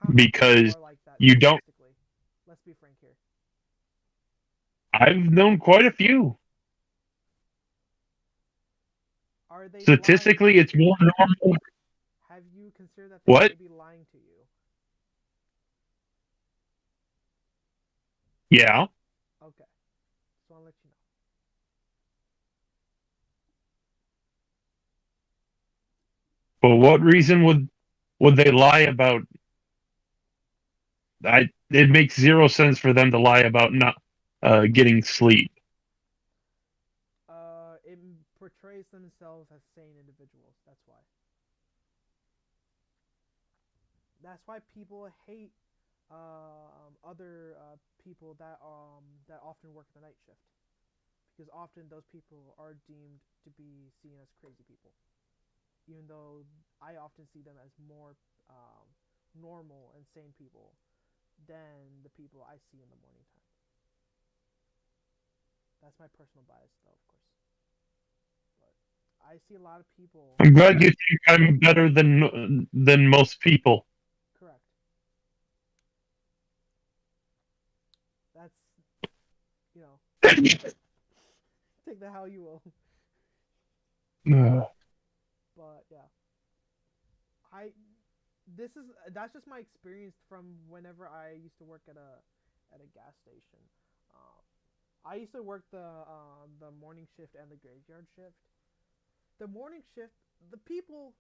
Speaker 1: how many
Speaker 2: because
Speaker 1: people are like that?
Speaker 2: you don't.
Speaker 1: Let's be frank here.
Speaker 2: I've known quite a few.
Speaker 1: Are they
Speaker 2: Statistically, it's more normal.
Speaker 1: Have you considered that they
Speaker 2: What?
Speaker 1: may be lying to you?
Speaker 2: Yeah.
Speaker 1: Okay. So I'll let you know.
Speaker 2: But what reason would they lie about? It makes zero sense for them to lie about not getting sleep.
Speaker 1: It portrays themselves as sane individuals. That's why. That's why people hate other people that often work the night shift, because often those people are deemed to be seen as crazy people, even though I often see them as more normal and sane people than the people I see in the morning time. That's my personal bias, though, of course. But I see a lot of people.
Speaker 2: I'm glad you think I'm better than most people.
Speaker 1: Correct. That's, take that how you will. But yeah, that's just my experience from whenever I used to work at a gas station. Um, I used to work the morning shift and the graveyard shift. The morning shift, the people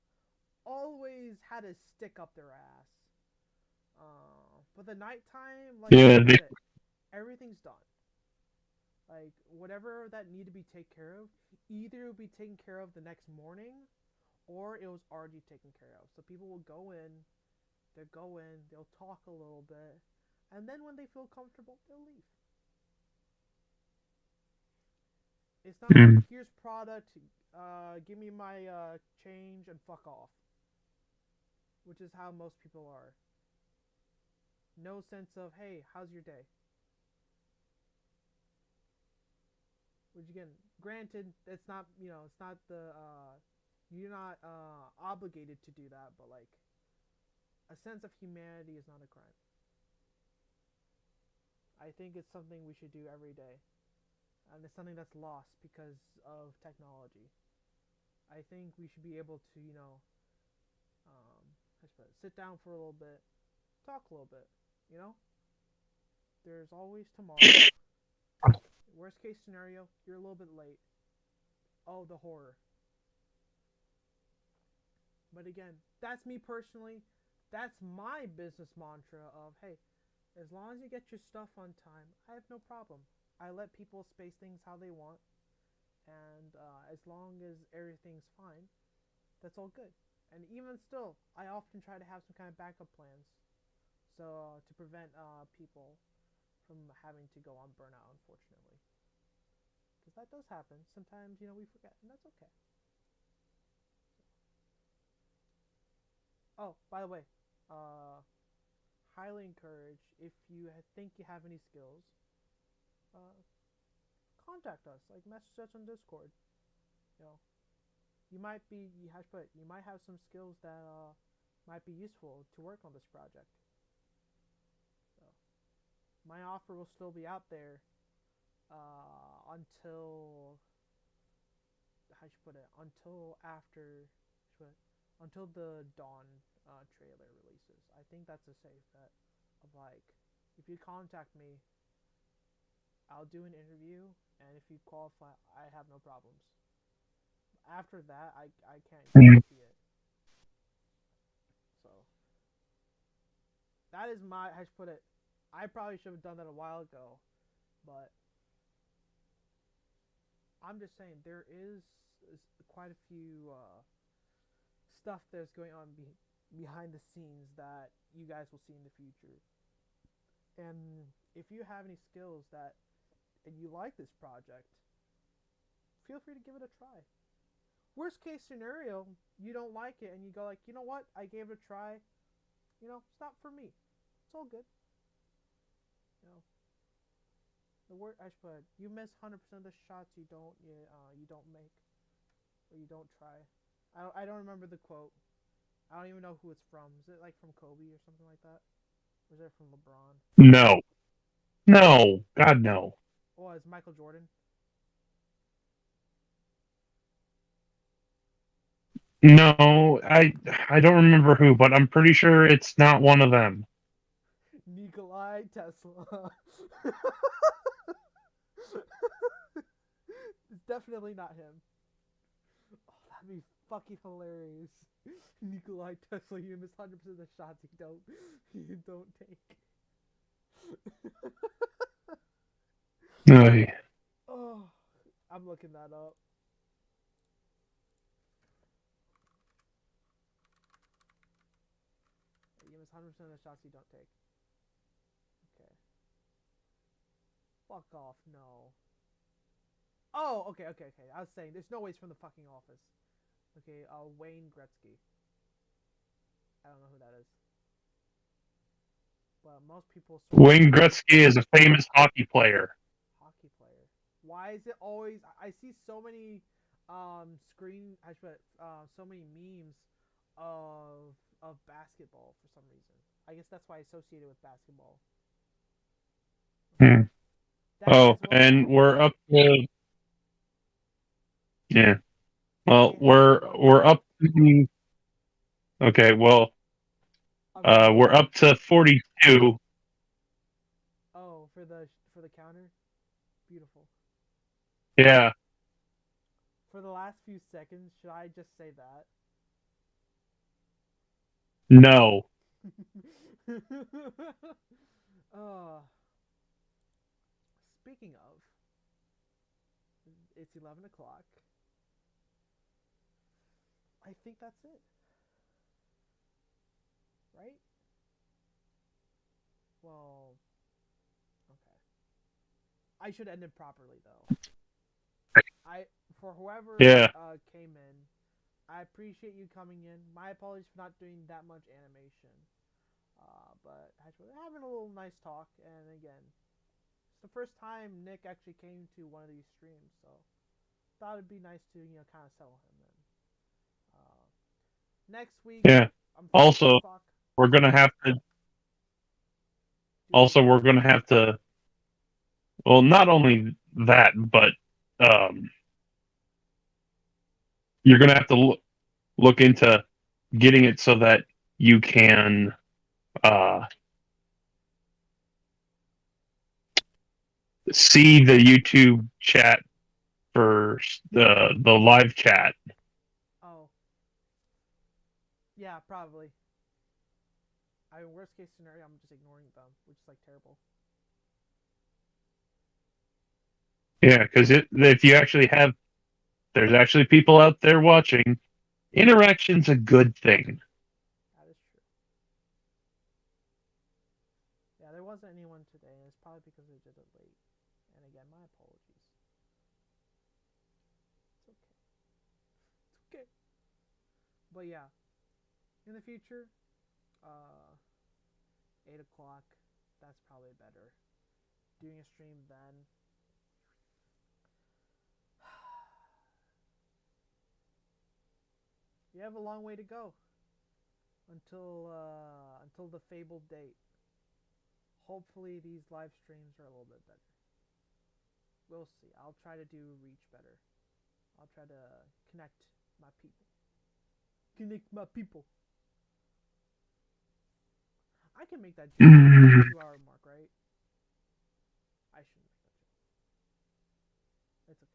Speaker 1: always had a stick up their ass. But the nighttime, like
Speaker 2: Yeah,
Speaker 1: everything's done. Like whatever that need to be taken care of, either it will be taken care of the next morning, or it was already taken care of. So people will go in, they'll talk a little bit, and then when they feel comfortable, they'll leave. It's not like here's product, give me my change and fuck off, which is how most people are. No sense of hey, how's your day? Which again, granted, it's not it's not the you're not obligated to do that, but like a sense of humanity is not a crime. I think it's something we should do every day, and it's something that's lost because of technology. I think we should be able to sit down for a little bit, talk a little bit. There's always tomorrow. Worst case scenario, you're a little bit late. Oh, the horror. But again, that's me personally. That's my business mantra of, hey, as long as you get your stuff on time, I have no problem. I let people space things how they want. And as long as everything's fine, that's all good. And even still, I often try to have some kind of backup plans. So to prevent people from having to go on burnout, unfortunately. Because that does happen. Sometimes, we forget, and that's okay. Oh, by the way, highly encourage if you think you have any skills, uh, contact us. Like message us on Discord. You know, you might have some skills that might be useful to work on this project. So, my offer will still be out there until until after until the Dawn trailer releases. I think that's a safe bet. Of like, if you contact me, I'll do an interview, and if you qualify, I have no problems. After that, I can't guarantee it. So that is I should put it. I probably should have done that a while ago, but I'm just saying there is quite a few stuff that's going on behind the scenes that you guys will see in the future. And if you have any skills that and you like this project, feel free to give it a try. Worst case scenario, you don't like it and you go like, you know what? I gave it a try. You know, it's not for me. It's all good. You know, the word I should put, you miss 100% of the shots you don't make or you don't try. I don't remember the quote. I don't even know who it's from. Is it like from Kobe or something like that? Or is it from LeBron?
Speaker 2: No. No. God, no.
Speaker 1: Oh, it's Michael Jordan.
Speaker 2: No, I don't remember who, but I'm pretty sure it's not one of them.
Speaker 1: Nikolai Tesla. It's definitely not him. Oh, that'd be fucking hilarious. Nikolai Tesla, you miss 100% of the shots you don't take.
Speaker 2: Ay.
Speaker 1: Oh, I'm looking that up. You miss 100% of the shots you don't take. Okay. Fuck off, no. Oh, okay. I was saying, there's no way it's from the fucking Office. Okay, Wayne Gretzky. I don't know who that is. But most people...
Speaker 2: Wayne Gretzky is a famous hockey player.
Speaker 1: Hockey player. Why is it always... I see so many so many memes of basketball for some reason. I guess that's why I associate it with basketball.
Speaker 2: Hmm. Oh, and we're up to... Yeah. Well, we're up to... Okay, well, we're up to 42.
Speaker 1: Oh, for the counter? Beautiful.
Speaker 2: Yeah.
Speaker 1: For the last few seconds, should I just say that?
Speaker 2: No.
Speaker 1: Speaking of, it's 11 o'clock. I think that's it. Right? Well, okay. I should end it properly, though. For whoever came in, I appreciate you coming in. My apologies for not doing that much animation. But actually, having a little nice talk, and again, it's the first time Nick actually came to one of these streams, so thought it'd be nice to kind of settle him in. Next week,
Speaker 2: yeah. Also, we're gonna have to. Also, we're gonna have to. Well, not only that, but you're gonna have to look into getting it so that you can see the YouTube chat for the live chat.
Speaker 1: Oh. Yeah, probably. I mean, worst case scenario, I'm just ignoring them, which is like terrible.
Speaker 2: Yeah, because if you actually have, there's actually people out there watching. Interaction's a good thing.
Speaker 1: That is true. Yeah, there wasn't anyone today, and it's probably because they did it late. And again, my apologies. It's okay. It's okay. But yeah, in the future, 8 o'clock, that's probably better. Doing a stream then. You have a long way to go until the fabled date. Hopefully these live streams are a little bit better. We'll see. I'll try to do reach better. I'll try to connect my people. Connect my people. I can make that 2-hour mark, right? I shouldn't make that joke. It's okay.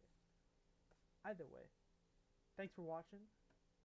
Speaker 1: Either way, thanks for watching.